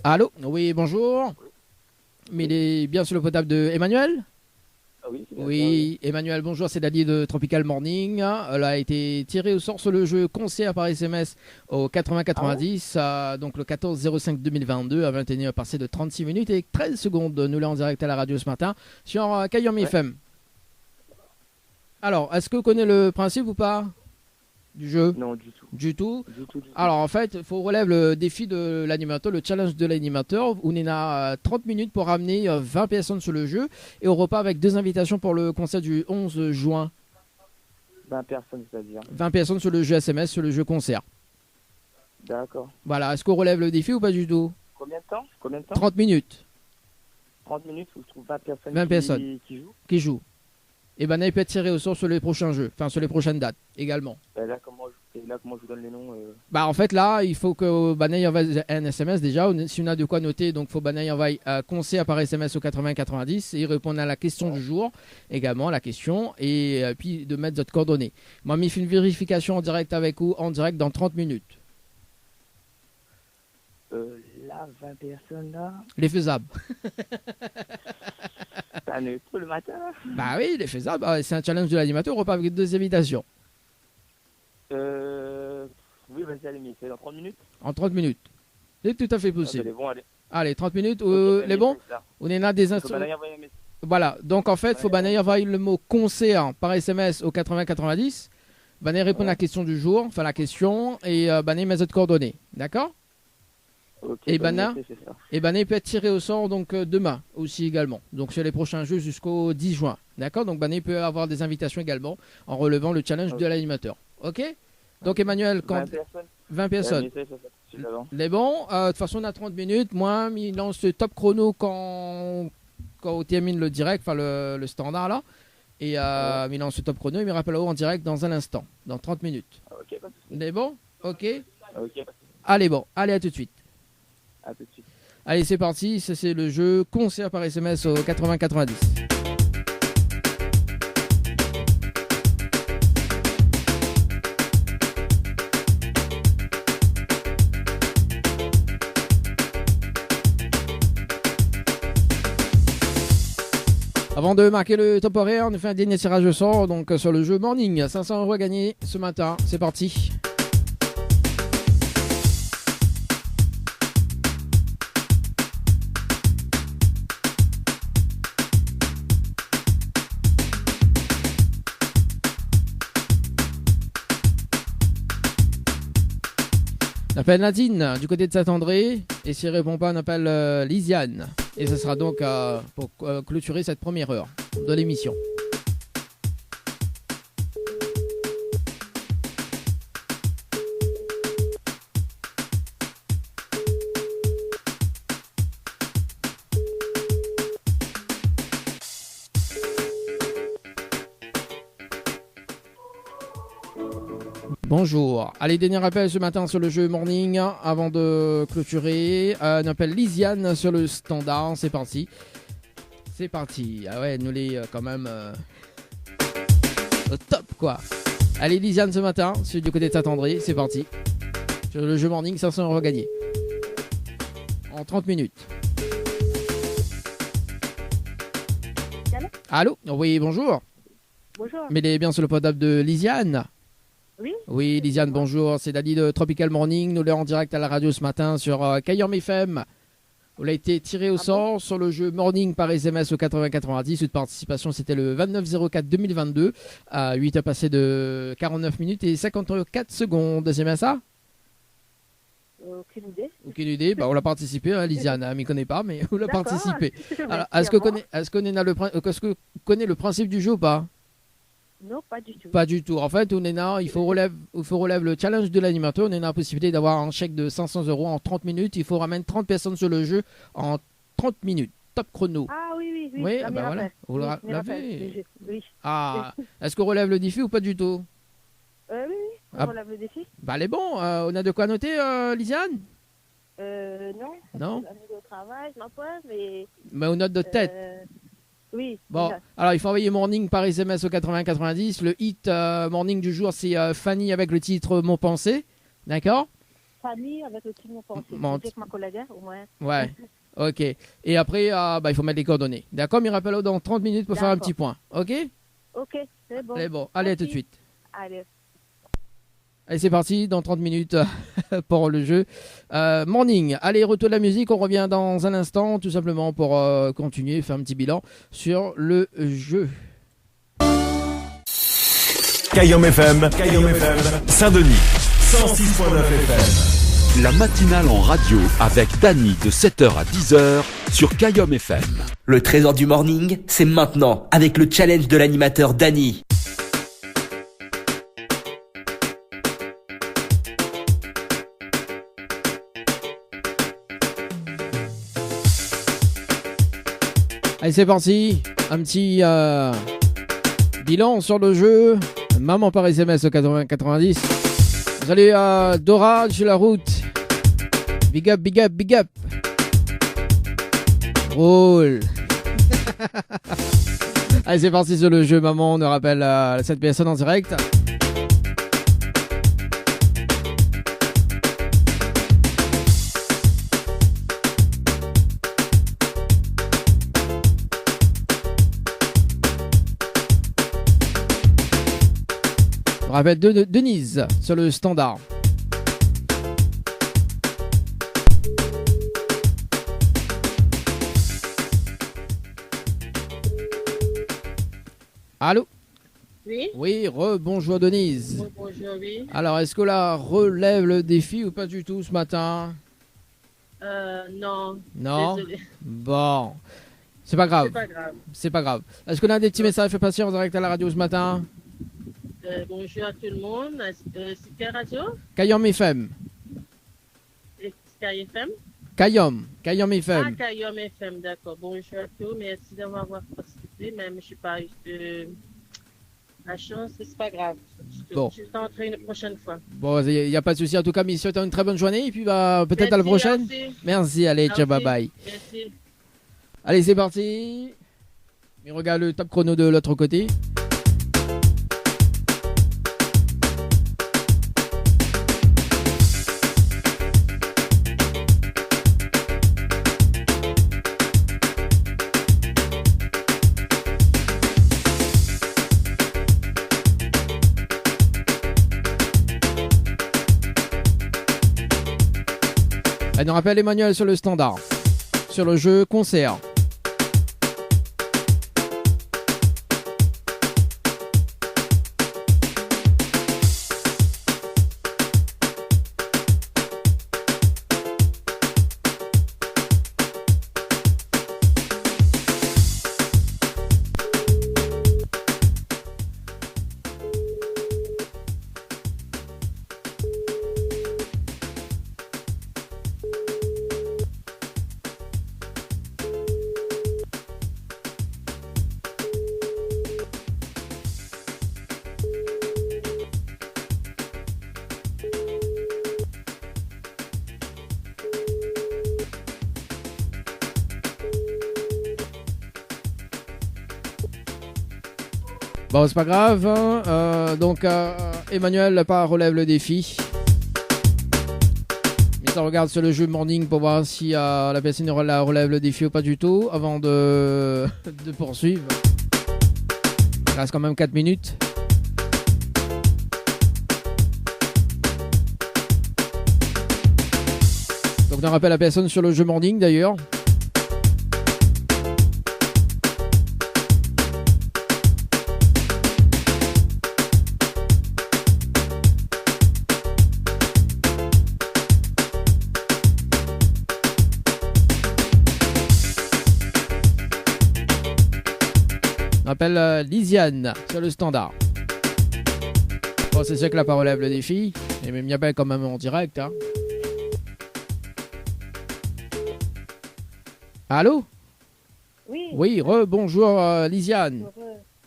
Allô? Oui, bonjour. Mais il est bien sur le potable de Emmanuel? Oui, Emmanuel, bonjour, c'est Dadi de Tropical Morning. Elle a été tirée au sort sur le jeu concert par SMS au 80-90, donc le 14-05-2022 à 21h passé de 36 minutes et 13 secondes. Nous l'avons en direct à la radio ce matin sur Kayom FM. Alors, est-ce que vous connaissez le principe ou pas du jeu? Non, du tout. Du tout. Alors en fait, il faut relever le défi de l'animateur, le challenge de l'animateur, où on a 30 minutes pour ramener 20 personnes sur le jeu et on repart avec 2 invitations pour le concert du 11 juin. 20 personnes, c'est-à-dire 20 personnes sur le jeu SMS, sur le jeu concert. D'accord. Voilà, est-ce qu'on relève le défi ou pas du tout? Combien de temps 30 minutes. 30 minutes où je trouve 20 personnes, 20 personnes qui jouent. Et ben là, il peut être tiré au sort sur les prochains jeux, enfin sur les prochaines dates également. Et là, comment je vous donne les noms Bah en fait là, il faut que Banaï envoie un SMS déjà, si on a de quoi noter, donc il faut Banaï envoyer conseil par SMS au 80-90 et répondre à la question du jour, également la question, et puis de mettre votre coordonnées. Moi, je fais une vérification en direct avec vous, en direct dans 30 minutes. là, 20 personnes là. Il est faisable. Ça n'est pas le matin. Bah oui, il est faisable. Bah, c'est un challenge de l'animateur. On repart avec 2 invitations. Oui, vas-y, allez, c'est dans 30 minutes. En 30 minutes. C'est tout à fait Ah, possible. c'est bon, allez. Allez, 30 minutes. Ok, les bons. là. On est là des Faut instruments. bien envoyer un message. Voilà. Donc en fait, faut bien envoyer le mot concert par SMS au 8090. Bané répondre à la question du jour, enfin la question, et Bané met votre coordonnées. D'accord? Ok, Et bonne Bana, note, c'est ça. et Bané peut être tiré au sort donc demain aussi également. Donc sur les prochains jeux jusqu'au 10 juin. D'accord? Donc Bané peut avoir des invitations également en relevant le challenge de l'animateur. Ok? Donc Emmanuel, quand 20 personnes. 20 personnes. Les bons, de toute façon on a 30 minutes. Moi, il lance le top chrono quand on termine le direct, enfin le standard là. Et il lance le top chrono, il me rappelle en direct dans un instant, dans 30 minutes. Ok, pas de soucis. Les bons? Ok? Ok, Allez bon, allez à tout de suite. à tout de suite. Allez c'est parti, ça c'est le jeu concert par SMS au 80-90. Avant de marquer le top horaire, on fait un dernier tirage au sort donc sur le jeu Morning. 500 € à gagner ce matin, c'est parti. On appelle Nadine du côté de Saint-André et s'il ne répond pas, on appelle Lisiane. Et ce sera donc pour clôturer cette première heure de l'émission. Bonjour. Allez, dernier appel ce matin sur le jeu Morning avant de clôturer. On appelle Lisiane sur le standard. C'est parti. C'est parti. Ah ouais, nous les quand même au top quoi. Allez, Lisiane ce matin, celui du côté de Saint-André. C'est parti. Sur le jeu Morning, 500 € gagnés. En 30 minutes. Allô? Oui, bonjour. Bonjour. Mais il est bien sur le portable de Lisiane. Oui. Oui, Lisiane, bonjour. C'est Dali de Tropical Morning. Nous l'avons en direct à la radio ce matin sur Kayom FM. Vous l'avez été tiré au sort sur le jeu Morning par SMS au 80-90. Cette participation, c'était le 29-04-2022. 8 a passé de 49 minutes et 54 secondes. C'est bien ça? Aucune idée. Aucune idée. Bah, on l'a participé, hein, Lisiane. Elle ne m'y connaît pas, mais on l'a participé. Alors, est-ce que vous connaissez le principe du jeu ou pas? Non, pas du tout. Pas du tout. En fait, on est là, il faut relever le challenge de l'animateur. On est dans la possibilité d'avoir un chèque de 500 € en 30 minutes. Il faut ramener 30 personnes sur le jeu en 30 minutes. Top chrono. Ah oui. Oui, ça m'y bah voilà. rappelle. Vous le Oui, m'y rappelle. l'avez. Oui. Ah, est-ce qu'on relève le défi ou pas du tout? Oui, on Ah. relève le défi. Bah, elle est bon. On a de quoi noter, Lisiane? Non. Non. La mise au travail, non pas, mais... Mais on note de tête. Oui. Bon, déjà. alors il faut envoyer Morning par SMS au 80-90. Le hit Morning du jour, c'est Fanny avec le titre Mon Pensée. D'accord? Fanny avec le petit mot pensé. Mon- Avec ma collègue, au moins. Ouais. Ok. Et après, il faut mettre les coordonnées. D'accord? Mais rappelle dans 30 minutes pour faire un D'accord. petit point. Ok? Ok, c'est bon. Allez, bon. Allez, à tout de Merci. suite. Allez. Allez, c'est parti, dans 30 minutes pour le jeu. Morning, allez, retour de la musique, on revient dans un instant, tout simplement pour continuer, faire un petit bilan sur le jeu. Kayom FM, Saint-Denis, 106.9 FM. La matinale en radio avec Dany de 7h à 10h sur Kayom FM. Le trésor du morning, c'est maintenant avec le challenge de l'animateur Dany. Allez, c'est parti, un petit bilan sur le jeu. Maman par SMS au 80-90. Salut Dora sur la route. Big up, big up, big up. Roule. Allez, c'est parti sur le jeu, maman. On nous rappelle cette personne en direct. On rappelle Denise sur le standard. Allô? Oui. Oui, bonjour Denise. Bonjour, oui. Alors, est-ce que la relève le défi ou pas du tout ce matin? Non. Non? Désolée. Bon. C'est pas grave. C'est pas grave. C'est pas grave. Est-ce qu'on a des petits messages passer en direct à la radio ce matin? Bonjour à tout le monde. C'est quelle radio? Kayom FM. Sky FM? Kayom FM. Ah, Kayom FM, d'accord. Bonjour à tous. Merci d'avoir participé. Même je n'ai pas eu la chance, c'est pas grave. Bon. Je tenterai une prochaine fois. Bon, il n'y a pas de souci. En tout cas, mais souhaite une très bonne journée et puis bah, peut-être à la prochaine. Merci, allez, ciao, bye bye. Merci. Allez, c'est parti. Mais regarde le top chrono de l'autre côté. Elle nous rappelle Emmanuel sur le standard, sur le jeu concert. Bon, c'est pas grave. Donc, Emmanuel pas relève le défi. Mais ça regarde sur le jeu morning pour voir si la personne relève le défi ou pas du tout avant de poursuivre. Il reste quand même 4 minutes. Donc, on rappelle la personne sur le jeu morning d'ailleurs. On appelle Lisiane sur le standard. Bon, c'est sûr que la parole relève le défi. Mais il m'y appelle quand même en direct. Hein. Allô? Oui. Oui, bonjour Lisiane.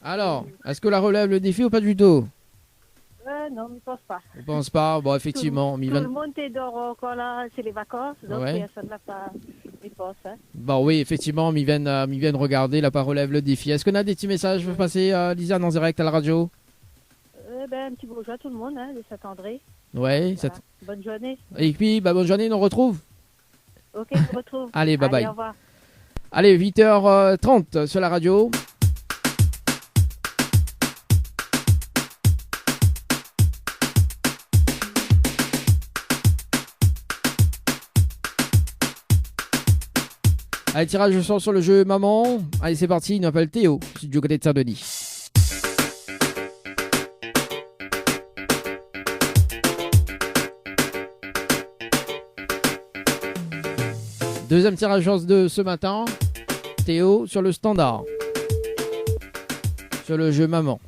Alors, est-ce que la relève le défi ou pas du tout? Non, je ne pense pas. Je pense pas. Bon, effectivement. Tout le monde est dehors encore là, c'est les vacances, donc Ouais. personne n'a pas y pense. Hein. Bon, oui, effectivement, m'y viennent regarder, la parole relève le défi. Est-ce qu'on a des petits messages pour passer Lisiane en direct à la radio? Un petit bonjour à tout le monde, hein, de Saint-André. Ouais. Voilà. Bonne journée. Et puis, bonne journée, on retrouve. Ok, on se retrouve. Allez, bye bye. Au revoir. Allez, 8h30 sur la radio. Allez, tirage au sort sur le jeu Maman. Allez, c'est parti. Il nous appelle Théo, du côté de Saint-Denis. Deuxième tirage de ce matin. Théo sur le standard. Sur le jeu Maman.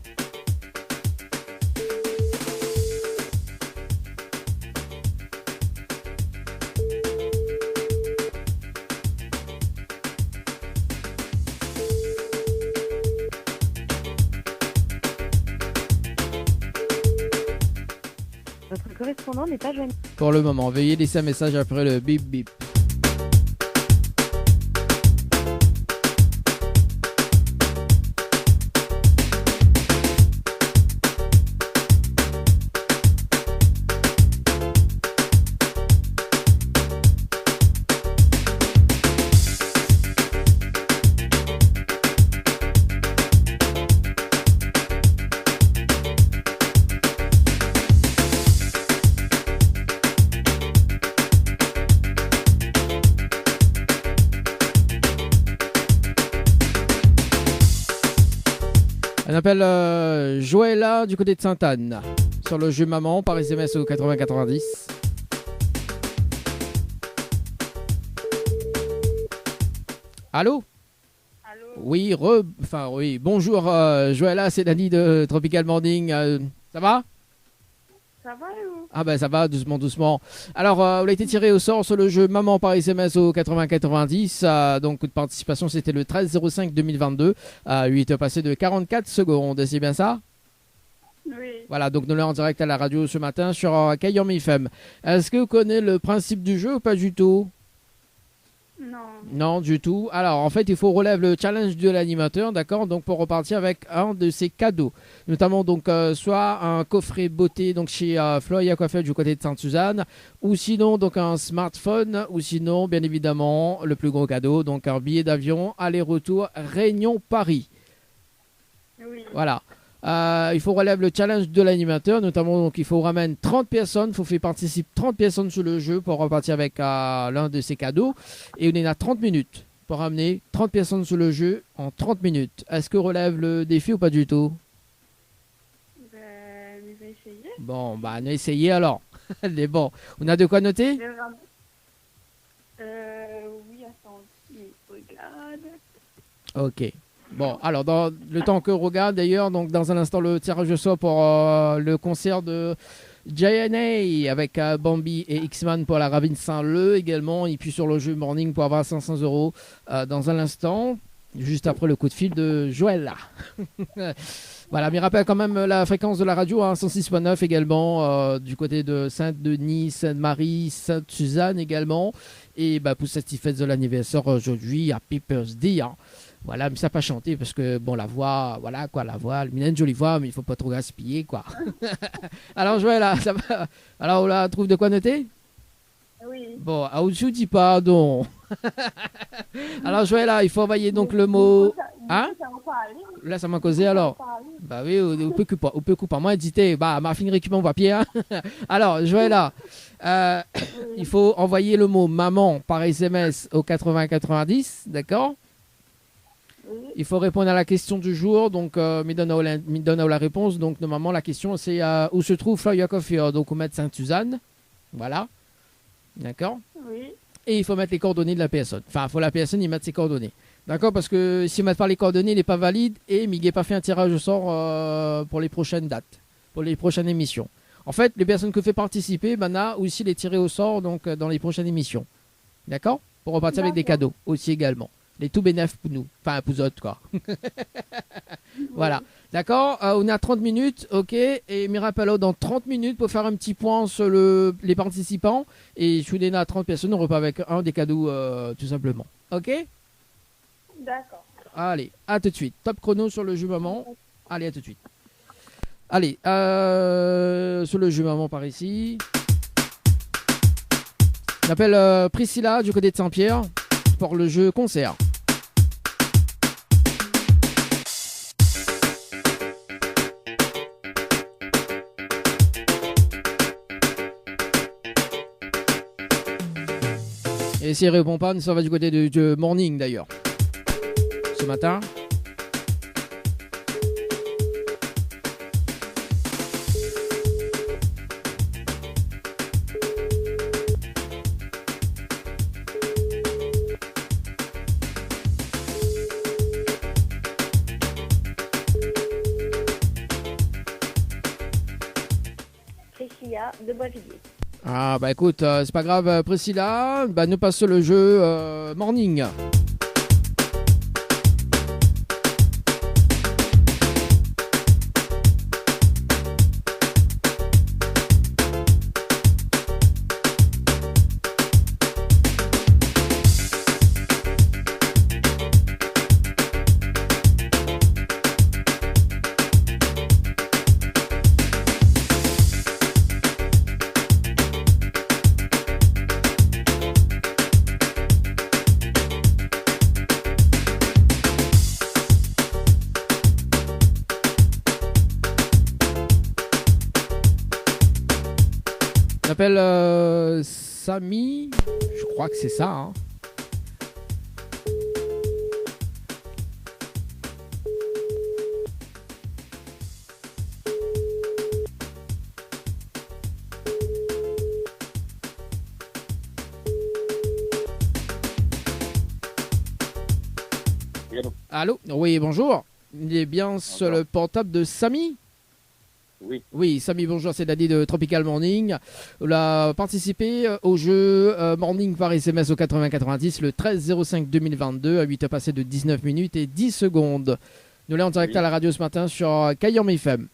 Votre correspondant n'est pas joignable. Pour le moment, veuillez laisser un message après le bip bip. On appelle Joëlla du côté de Sainte-Anne. Sur le jeu maman par SMS au 8090. Allô? Allô? Oui, bonjour Joëlla, c'est Dani de Tropical Morning. Ça va? Ça va et vous? Ah ben ça va, doucement. Alors, vous avez été tiré au sort sur le jeu maman par SMS au 8090. Donc, coup de participation, c'était le 13-05-2022. 8 passé de 44 secondes, c'est bien ça? Oui. Voilà, donc nous sommes en direct à la radio ce matin sur Kayom FM. Est-ce que vous connaissez le principe du jeu ou pas du tout? Non. Non, du tout. Alors, en fait, il faut relever le challenge de l'animateur, d'accord? Donc, pour repartir avec un de ses cadeaux. Notamment, donc, soit un coffret beauté, donc, chez Floya Coiffeur du côté de Sainte-Suzanne, ou sinon, donc, un smartphone, ou sinon, bien évidemment, le plus gros cadeau, donc, un billet d'avion, aller-retour, Réunion-Paris. Oui. Voilà. Il faut relever le challenge de l'animateur, notamment donc il faut ramener 30 personnes, il faut faire participer 30 personnes sur le jeu pour repartir avec l'un de ces cadeaux. Et on est à 30 minutes pour ramener 30 personnes sur le jeu en 30 minutes. Est-ce que relève le défi ou pas du tout? Ben, je vais essayer. Bon, bah on a essayé alors. Mais bon, on a de quoi noter? Oui, attends, regarde. Ok. Bon, alors dans le temps que regarde d'ailleurs, donc dans un instant le tirage au sort pour le concert de JNA avec Bambi et X-Man pour la Ravine Saint-Leu également, et puis sur le jeu Morning pour avoir 500 € dans un instant, juste après le coup de fil de Joëlla. Voilà, mais rappelle quand même la fréquence de la radio, 106.9 également, du côté de Saint-Denis, Sainte-Marie, Sainte-Suzanne également, et bah, pour cette fête de l'anniversaire aujourd'hui, Happy Birthday, hein. Voilà, mais ça n'a pas chanté parce que, bon, la voix, voilà quoi, la voix, il a une jolie voix, mais il ne faut pas trop gaspiller, quoi. Alors, Joëlla, ça va. Alors, on la trouve de quoi noter? Oui. Bon, je vous dis pardon. Alors, Joëlla, il faut envoyer donc le mot. Hein? Là, ça m'a causé alors. Bah oui, on peut couper. Moi, dites, bah, ma fille récupère mon papier. Hein? Alors, Joëlla, il faut envoyer le mot maman par SMS au 8090, d'accord? Il faut répondre à la question du jour, donc me donne la réponse. Donc normalement la question c'est où se trouve Floya Coiffeur, donc on met Sainte-Suzanne, voilà, d'accord. Oui. Et il faut mettre les coordonnées de la personne. Enfin, il faut la personne y mettre ses coordonnées, d'accord, parce que s'il ne met pas les coordonnées, il n'est pas valide et il n'a pas fait un tirage au sort pour les prochaines dates, pour les prochaines émissions. En fait, les personnes que fait participer, ben a aussi les tirés au sort donc dans les prochaines émissions, d'accord, pour repartir avec des cadeaux aussi également. Les tout bénéfices pour nous, enfin pour autres quoi. Voilà, d'accord, on a 30 minutes, ok, et Mirapello dans 30 minutes pour faire un petit point sur les participants, et je vous donne à 30 personnes, on repart avec un des cadeaux tout simplement, ok. D'accord. Allez, à tout de suite, top chrono sur le jeu maman, allez à tout de suite. Allez, sur le jeu maman par ici, on appelle Priscilla du côté de Saint-Pierre pour le jeu concert. Et s'il répond pas, ça va du côté de Morning d'ailleurs. Ce matin. Priscilla de Boisvilliers. Ah bah écoute, c'est pas grave Priscilla, bah nous passons le jeu Morning. On appelle Samy, je crois que c'est ça. Hein. Allô? Oui, bonjour. Il est bien sur le portable de Samy? Oui. Oui, Samy, bonjour, c'est Daddy de Tropical Morning. On a participé au jeu Morning par SMS au 8090 le 13-05-2022 à 8h passées de 19 minutes et 10 secondes. Nous l'avons en direct à la radio ce matin sur Kayom FM.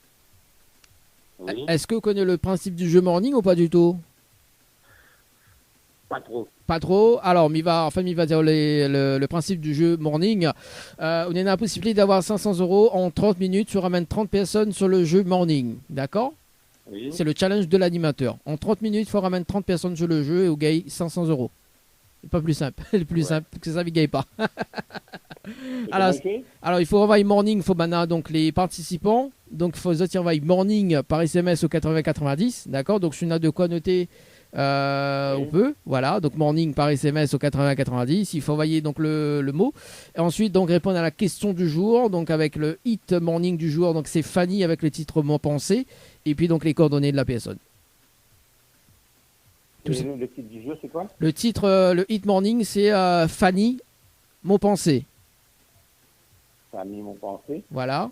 Oui. Est-ce que vous connaissez le principe du jeu Morning ou pas du tout? Pas trop. Pas trop. Alors, il va dire le principe du jeu Morning. On a la possibilité d'avoir 500 € en 30 minutes. Tu ramènes 30 personnes sur le jeu Morning. D'accord? Oui. C'est le challenge de l'animateur. En 30 minutes, il faut ramener 30 personnes sur le jeu et au gagne 500 €. C'est pas plus simple. Le plus simple que ça, il gagne pas. alors, il faut envoyer Morning. Il faut maintenant donc les participants. Donc, il faut envoyer Morning par SMS au 8090. D'accord? Donc, si on a de quoi noter. On peut, voilà, donc Morning par SMS au 8090, il faut envoyer donc le mot et ensuite donc répondre à la question du jour, donc avec le hit Morning du jour, donc c'est Fanny avec le titre Mon Pensée et puis donc les coordonnées de la personne. Le titre du jeu, c'est quoi? Le titre, le hit Morning, c'est Fanny Mon Pensée. Fanny Mon Pensée. Voilà.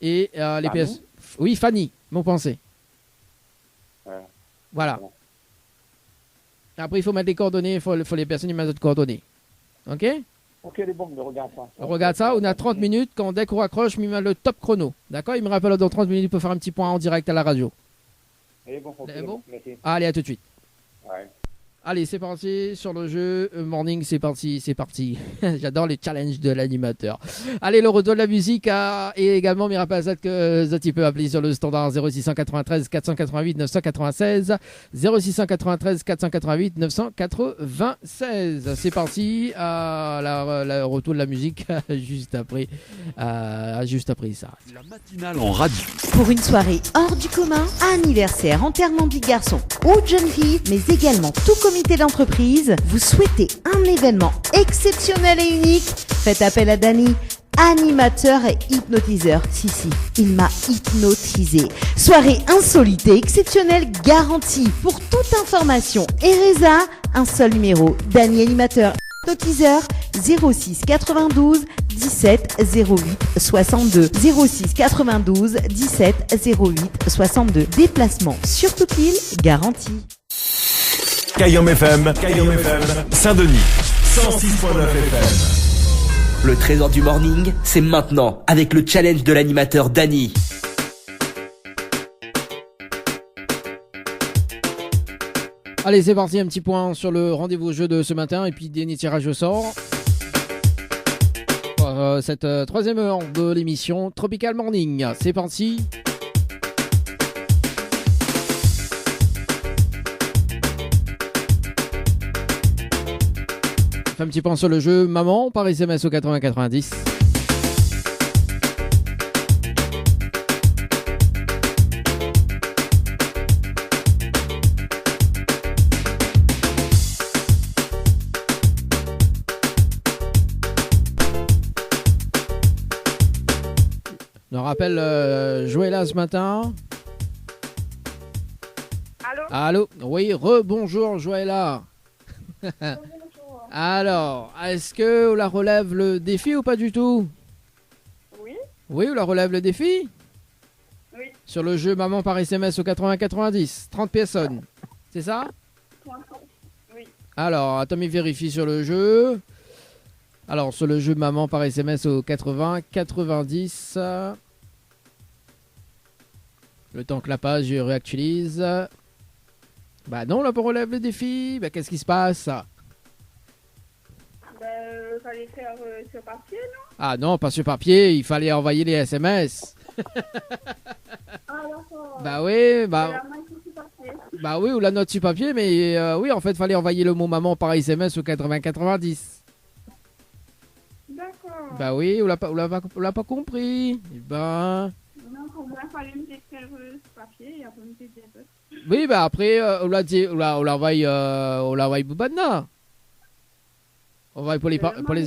Et les Fanny? personnes. Oui, Fanny Mon Pensée. Voilà. Après, il faut mettre les coordonnées, il faut les personnes y mettre d'autres coordonnées. Ok? Ok, les bombes, regarde ça. Regarde ça, on a 30 minutes. Quand dès qu'on raccroche, il met le top chrono. D'accord? Il me rappelle dans 30 minutes pour faire un petit point en direct à la radio. Et bon, okay, bon? Merci. Allez, à tout de suite. Ouais. Allez, c'est parti sur le jeu Morning, c'est parti. J'adore les challenges de l'animateur. Allez, le retour de la musique et également, mes rappels que tu peux appeler sur le standard 0693 488 996 0693 488 996. C'est parti, le retour de la musique juste après ça. La matinale en radio. Pour une soirée hors du commun, anniversaire, enterrement de vie de garçon ou de jeune fille, mais également tout comité d'entreprise, vous souhaitez un événement exceptionnel et unique? Faites appel à Dany, animateur et hypnotiseur. Si, il m'a hypnotisé. Soirée insolite et exceptionnelle garantie. Pour toute information et résa, un seul numéro. Dany, animateur hypnotiseur, 06 92 17 08 62 06 92 17 08 62. Déplacement sur toute l'île garanti. Kayom FM, Saint-Denis, 106.9 FM. Le trésor du morning, c'est maintenant avec le challenge de l'animateur Dany. Allez, c'est parti, un petit point sur le rendez-vous jeu de ce matin et puis dernier tirage au sort. Pour cette troisième heure de l'émission Tropical Morning. C'est parti. Un petit point sur le jeu Maman par SMS au 8090. Je rappelle Joëlla ce matin. Allô? Oui, rebonjour Joëlla. Alors, est-ce que on la relève le défi ou pas du tout? Oui. Oui, on la relève le défi? Oui. Sur le jeu Maman par SMS au 8090, 30 personnes, c'est ça? Oui. Alors, attends, mais vérifie sur le jeu. Alors, sur le jeu Maman par SMS au 8090. Le temps que la page réactualise. Bah non, là, on relève le défi. Bah, qu'est-ce qui se passe? Fallait faire sur papier, non? Ah non, pas sur papier, il fallait envoyer les SMS. Ah d'accord. Bah oui, bah oui, ou la note sur papier, mais oui, en fait, il fallait envoyer le mot maman par SMS au 8090. D'accord. Bah oui, on l'a pas compris. Eh ben... Non, pour moi, il fallait me décrire sur papier et après me dire. Oui, bah après, on l'a dit, on l'envoie Boubadna. On va pour les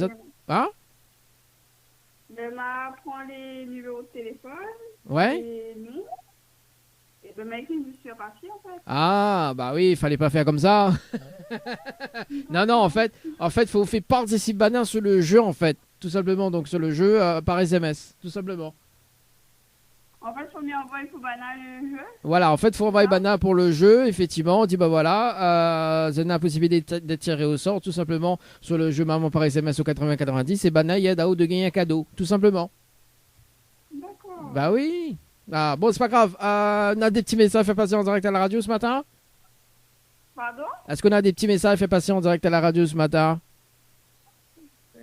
autres. Hein? Demain, prends les numéros de téléphone. Ouais. Et nous. Et demain, écrit sur papier, en fait. Ah, bah oui, il fallait pas faire comme ça. Non, en fait, faut faire participer sur le jeu, en fait. tout simplement donc sur le jeu par SMS, tout simplement. En fait, faut m'envoyer pour banal le jeu. Voilà, en fait, il faut envoyer Bana pour le jeu, effectivement. On dit, bah voilà, vous avez la possibilité d'être tiré au sort, tout simplement, sur le jeu Maman par SMS au 80-90. Et Bana, il aide à haut de gagner un cadeau, tout simplement. D'accord. Bah oui. Ah, bon, c'est pas grave. On a des petits messages fait passer en direct à la radio ce matin? Pardon? Est-ce qu'on a des petits messages fait passer en direct à la radio ce matin? Pas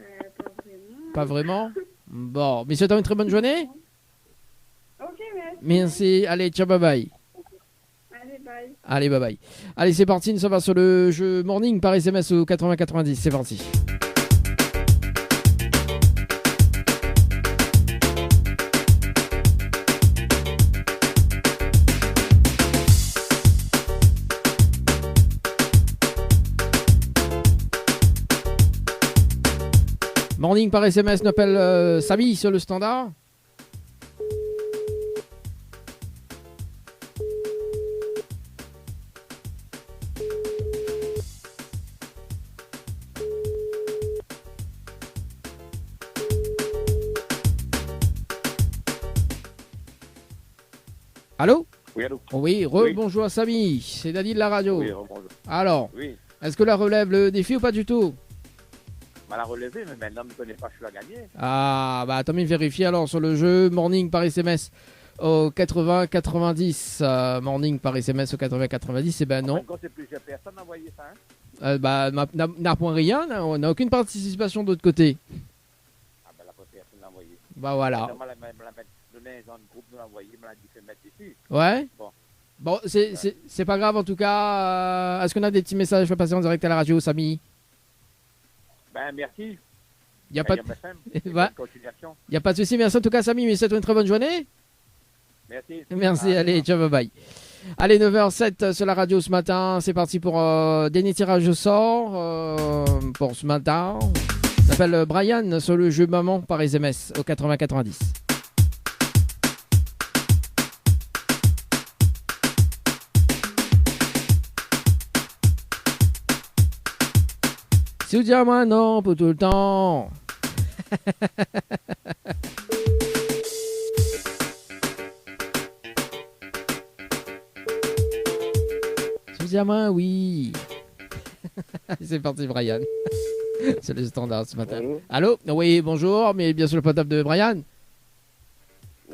vraiment. Pas vraiment? Bon, mais souhaitons une très bonne journée. Ok, merci. Merci. Allez, ciao, bye bye. Allez, bye. Allez, bye bye. Allez, c'est parti. Nous sommes sur le jeu Morning par SMS au 80-90. C'est parti. Morning par SMS, n'appelle Samy sur le standard. Allô? Oui, allô? Oui, Oui. bonjour Samy, c'est Dani de la radio. Oui, bonjour. Alors, Oui, est-ce que la relève le défi ou pas du tout? mal à relever, mais maintenant, je ne connais pas, je suis à gagner. Ah, bah attends, mais vérifie alors sur le jeu Morning par SMS au 80-90. Morning par SMS au 80-90, et ben non. Quand c'est plusieurs personnes envoyé ça, hein? Bah, n'a point rien, on n'a aucune participation de l'autre côté. Ah ben, la personne l'a envoyé. Bah voilà. Moi, la mettre dans le groupe, nous l'a envoyé, me l'a dit, fait mettre dessus. Ouais. Bon. Bon, c'est pas grave en tout cas. Est-ce qu'on a des petits messages à passer en direct à la radio, Samy? Ben, merci. Il n'y a pas de... Bonne continuation. Y a pas de souci, merci en tout cas Samy, mais c'est une très bonne journée. Merci. Merci, allez, ciao, bye bye. Allez, 9h07 sur la radio ce matin, c'est parti pour dernier tirage au sort pour ce matin. On s'appelle Brian sur le jeu Maman par SMS au 80-90. Si vous dites moi non pour tout le temps. Si vous dites moi oui. C'est parti Brian. C'est le standard ce matin. Allô? Oui, bonjour, mais bien sûr le potable de Brian.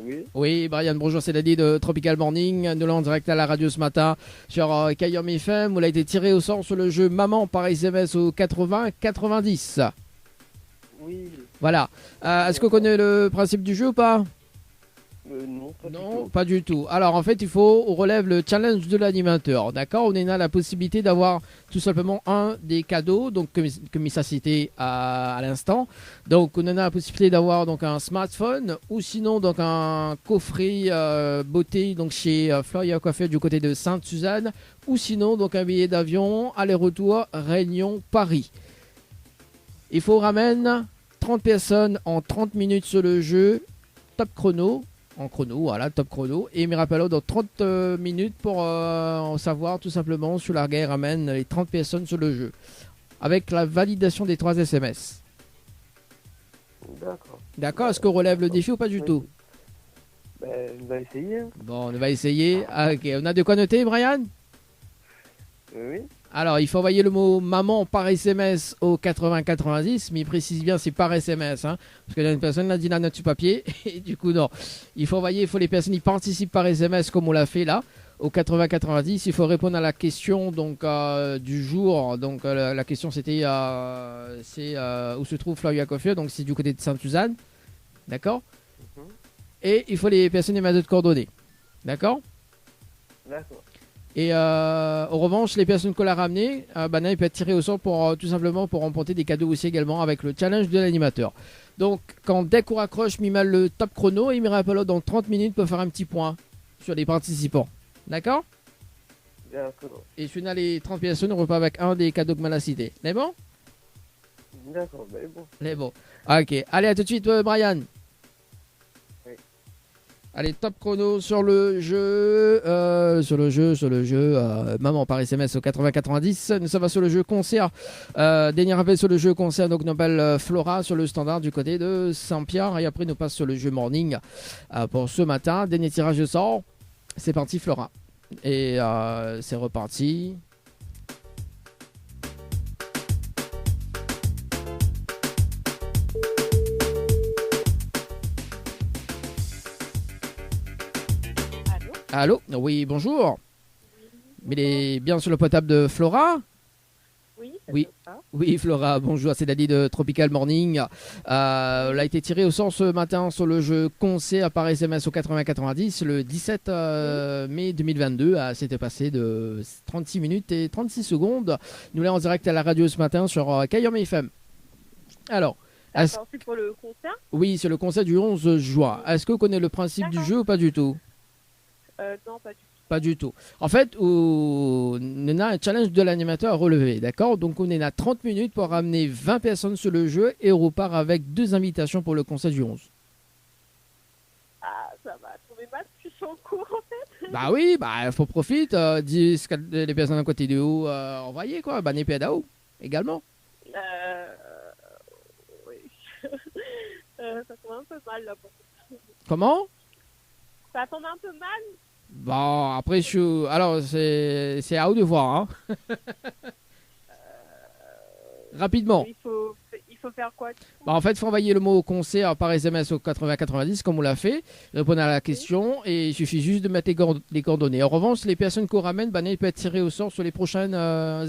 Oui. Oui, Brian, bonjour, c'est Daddy de Tropical Morning. Nous l'avons en direct à la radio ce matin sur Kayom FM, où il a été tiré au sort sur le jeu Maman par SMS au 80-90. Oui. Voilà. Est-ce qu'on connaît le principe du jeu ou pas? Non, pas Non, du tout. pas du tout. Alors en fait, on relève le challenge de l'animateur. D'accord? On a la possibilité d'avoir tout simplement un des cadeaux, donc comme il s'est cité à l'instant. Donc on a la possibilité d'avoir donc un smartphone ou sinon donc un coffret beauté donc chez Floria Coiffure du côté de Sainte-Suzanne, ou sinon donc un billet d'avion aller-retour Réunion-Paris. Il faut ramener 30 personnes en 30 minutes sur le jeu top chrono. En chrono, voilà, top chrono. Et Mirapello dans 30 minutes pour en savoir tout simplement sur la guerre ramène les 30 personnes sur le jeu. Avec la validation des 3 SMS. D'accord. D'accord, est-ce qu'on relève le défi ou pas du tout? Ben, on va essayer. Hein. Bon, on va essayer. Ah, ok, on a de quoi noter, Brian? Oui. Alors, il faut envoyer le mot maman par SMS au 80-90, mais il précise bien c'est par SMS, hein, parce que une personne l'a dit la note sur papier, et du coup non. Il faut les personnes qui participent par SMS comme on l'a fait là, au 80-90. Il faut répondre à la question donc du jour. Donc la question c'était c'est où se trouve Floria Coiffure, donc c'est du côté de Sainte-Suzanne, d'accord. Et il faut les personnes et de coordonnées, d'accord. D'accord. Et en revanche, les personnes qu'on a ramenées, il peut être tiré au sort pour tout simplement pour remporter des cadeaux aussi également avec le challenge de l'animateur. Donc, dès qu'on raccroche, Mimal le top chrono et Mirapello dans 30 minutes peut faire un petit point sur les participants. D'accord? D'accord. Et si on a les 30 personnes, on repart avec un des cadeaux que m'a cité. C'est bon? D'accord, ben bon. C'est bon. Ok, allez, à tout de suite, Brian. Oui. Allez, top chrono sur le jeu. Maman par SMS au 80-90. Nous sommes sur le jeu concert. Dernier rappel sur le jeu concert. Donc, Nobel Flora sur le standard du côté de Saint-Pierre. Et après, nous passe sur le jeu morning pour ce matin. Dernier tirage de sort. C'est parti, Flora. Et c'est reparti. Allô? Oui, bonjour. Mais il est bien sur le potable de Flora? Oui, oui. Oui, Flora, bonjour, c'est Dali de Tropical Morning. Elle a été tirée au sort ce matin sur le jeu concert par SMS au 80-90 le 17 mai 2022. C'était passé de 36 minutes et 36 secondes. Nous l'avons en direct à la radio ce matin sur Kayom FM. Alors, c'est pour le concert? Oui, c'est le concert du 11 juin. Est-ce que vous connaissez le principe du jeu ou pas du tout? Non, pas du tout. Pas du tout. En fait, on a un challenge de l'animateur à relever, d'accord? Donc, on est à 30 minutes pour ramener 20 personnes sur le jeu et on repart avec 2 invitations pour le concert du 11. Ah, ça va tomber mal, tu suis en cours en fait. Bah oui, il faut profiter. Dis les personnes à côté de vous, envoyez quoi. Bah, Népédao également. Oui. Ça tombe un peu mal là. Comment? Ça tombe un peu mal. Bon, après, alors, c'est à vous de voir. Hein. Rapidement. Il faut faire quoi? En fait, il faut envoyer le mot concert par SMS au 80-90, comme on l'a fait. Répondre à la question et il suffit juste de mettre les coordonnées. En revanche, les personnes qu'on ramène, elles peuvent être tirées au sort sur les prochaines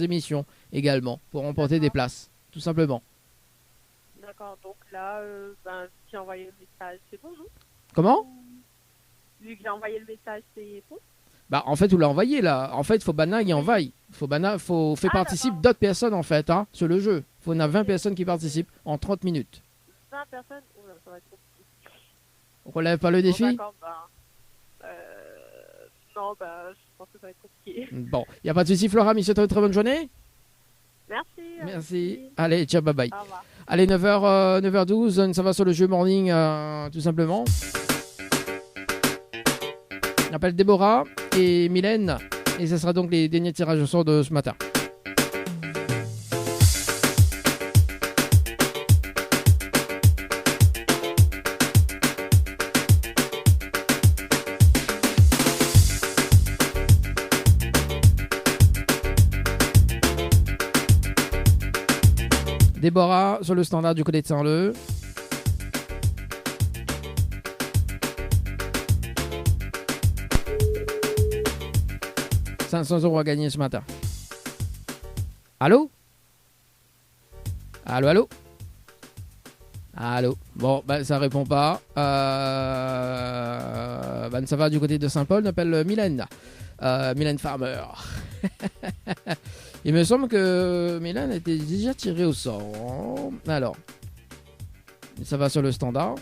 émissions également pour remporter des places, tout simplement. D'accord, donc là, j'ai envoyé le message, c'est bon, non? Comment? Vu que j'ai envoyé le message, c'est bon? En fait, vous l'avez envoyé là. En fait, il faut y envoie. Faut faire participer d'autres personnes en fait sur le jeu. On a 20 personnes qui participent en 30 minutes. 20 personnes? Oh là, ça va être compliqué. On relève pas le défi? D'accord, non, je pense que ça va être compliqué. Bon, il n'y a pas de souci, Flora, mais c'est une très bonne journée. Merci. Merci. Allez, ciao, bye bye. Au revoir. Allez, 9h12, ça va sur le jeu morning, tout simplement. On appelle Déborah et Mylène. Et ce sera donc les derniers tirages au sort de ce matin. Déborah sur le standard du côté de Saint-Leu. €500 à gagner ce matin. Allô? Allô? Bon, ça répond pas. Ça va du côté de Saint-Paul, on appelle Mylène. Mylène Farmer. Il me semble que Mylène était déjà tirée au sort. Alors, ça va sur le standard.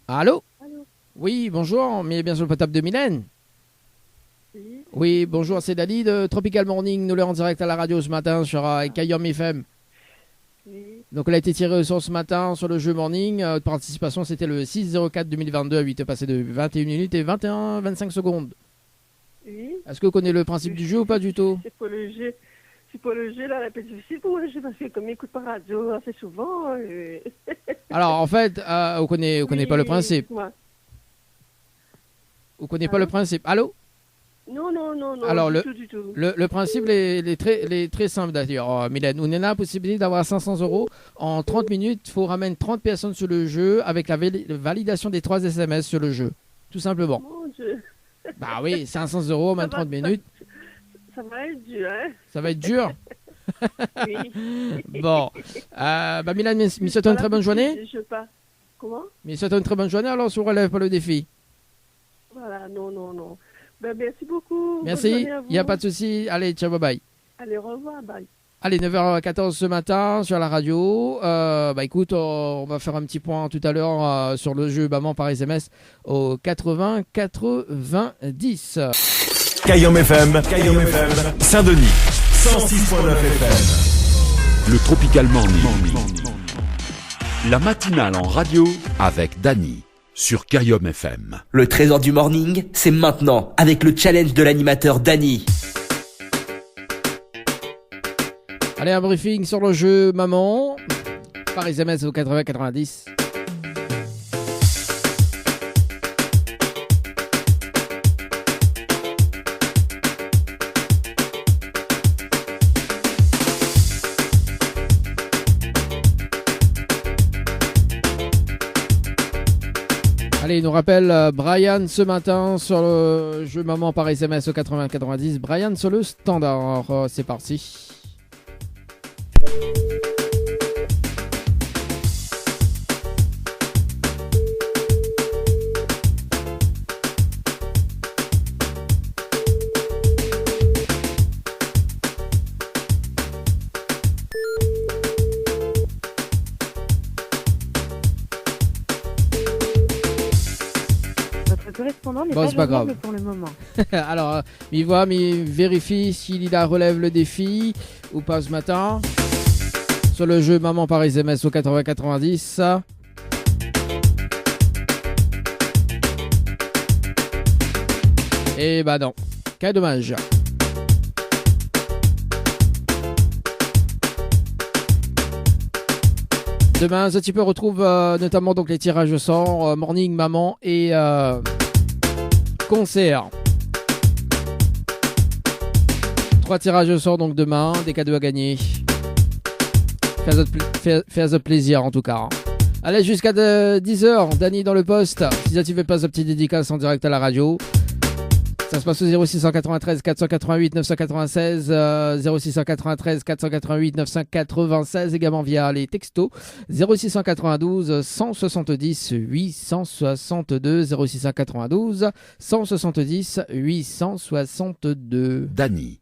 Allô? Oui, bonjour, mais bien sur le potable de Mylène. Oui, bonjour, c'est Dali de Tropical Morning. Nous l'avons en direct à la radio ce matin sur Kayom FM. Donc, elle a été tirée au sort ce matin sur le jeu morning. Participation, c'était le 6-04-2022 à 8 passé de 21 minutes et 25 secondes. Oui. Est-ce que vous connaissez le principe du jeu ou pas du tout? C'est pour le jeu. C'est pour le jeu, là, la petite difficile pour le jeu parce que comme j'écoute par radio assez souvent. Alors, en fait, vous connaissez pas le principe. Vous connaissez pas le principe. Allô? Non. Alors, du tout. Le principe est très simple d'ailleurs, Mylène. On a la possibilité d'avoir 500 € en 30 minutes. Il faut ramener 30 personnes sur le jeu avec la validation des 3 SMS sur le jeu. Tout simplement. Mon Dieu. Bah oui, 500 € en moins de 30 minutes. Ça va être dur, hein? Ça va être dur? Oui. Bon. Mylène, mais souhaite une très bonne journée. Je sais pas. Comment? Mais souhaite une très bonne journée, alors on ne relève pas le défi. Voilà, non. Merci beaucoup. Merci, il n'y a pas de souci. Allez, ciao, bye bye. Allez, au revoir, bye. Allez, 9h14 ce matin sur la radio. Écoute, on va faire un petit point tout à l'heure sur le jeu Maman par SMS au 80 90. Cayum FM, Saint-Denis, 106.9 FM. Le Tropical Morning. La matinale en radio avec Dany sur Cayum FM. Le trésor du morning, c'est maintenant avec le challenge de l'animateur Dany. Allez, un briefing sur le jeu Maman par SMS au 80 90. Allez, il nous rappelle Brian ce matin sur le jeu Maman par SMS au 80 90. Brian sur le standard. C'est parti. Correspondant n'est Bon, pas c'est pas grave. joignable pour le moment. Alors, il voit, mais il vérifie s'il relève le défi ou pas ce matin. Sur le jeu Maman par SMS au 80 90. Et bah non. Quel dommage. Demain, The Tipper retrouve notamment donc les tirages au sort, Morning Maman et concert. 3 tirages au sort donc demain, des cadeaux à gagner. Fais-toi plaisir en tout cas. Allez, jusqu'à 10h, Dany dans le poste. Si tu veux pas de petite dédicace en direct à la radio. Ça se passe au 0693 488 996, 0693 488 996, également via les textos 0692 170 862, 0692 170 862. Dany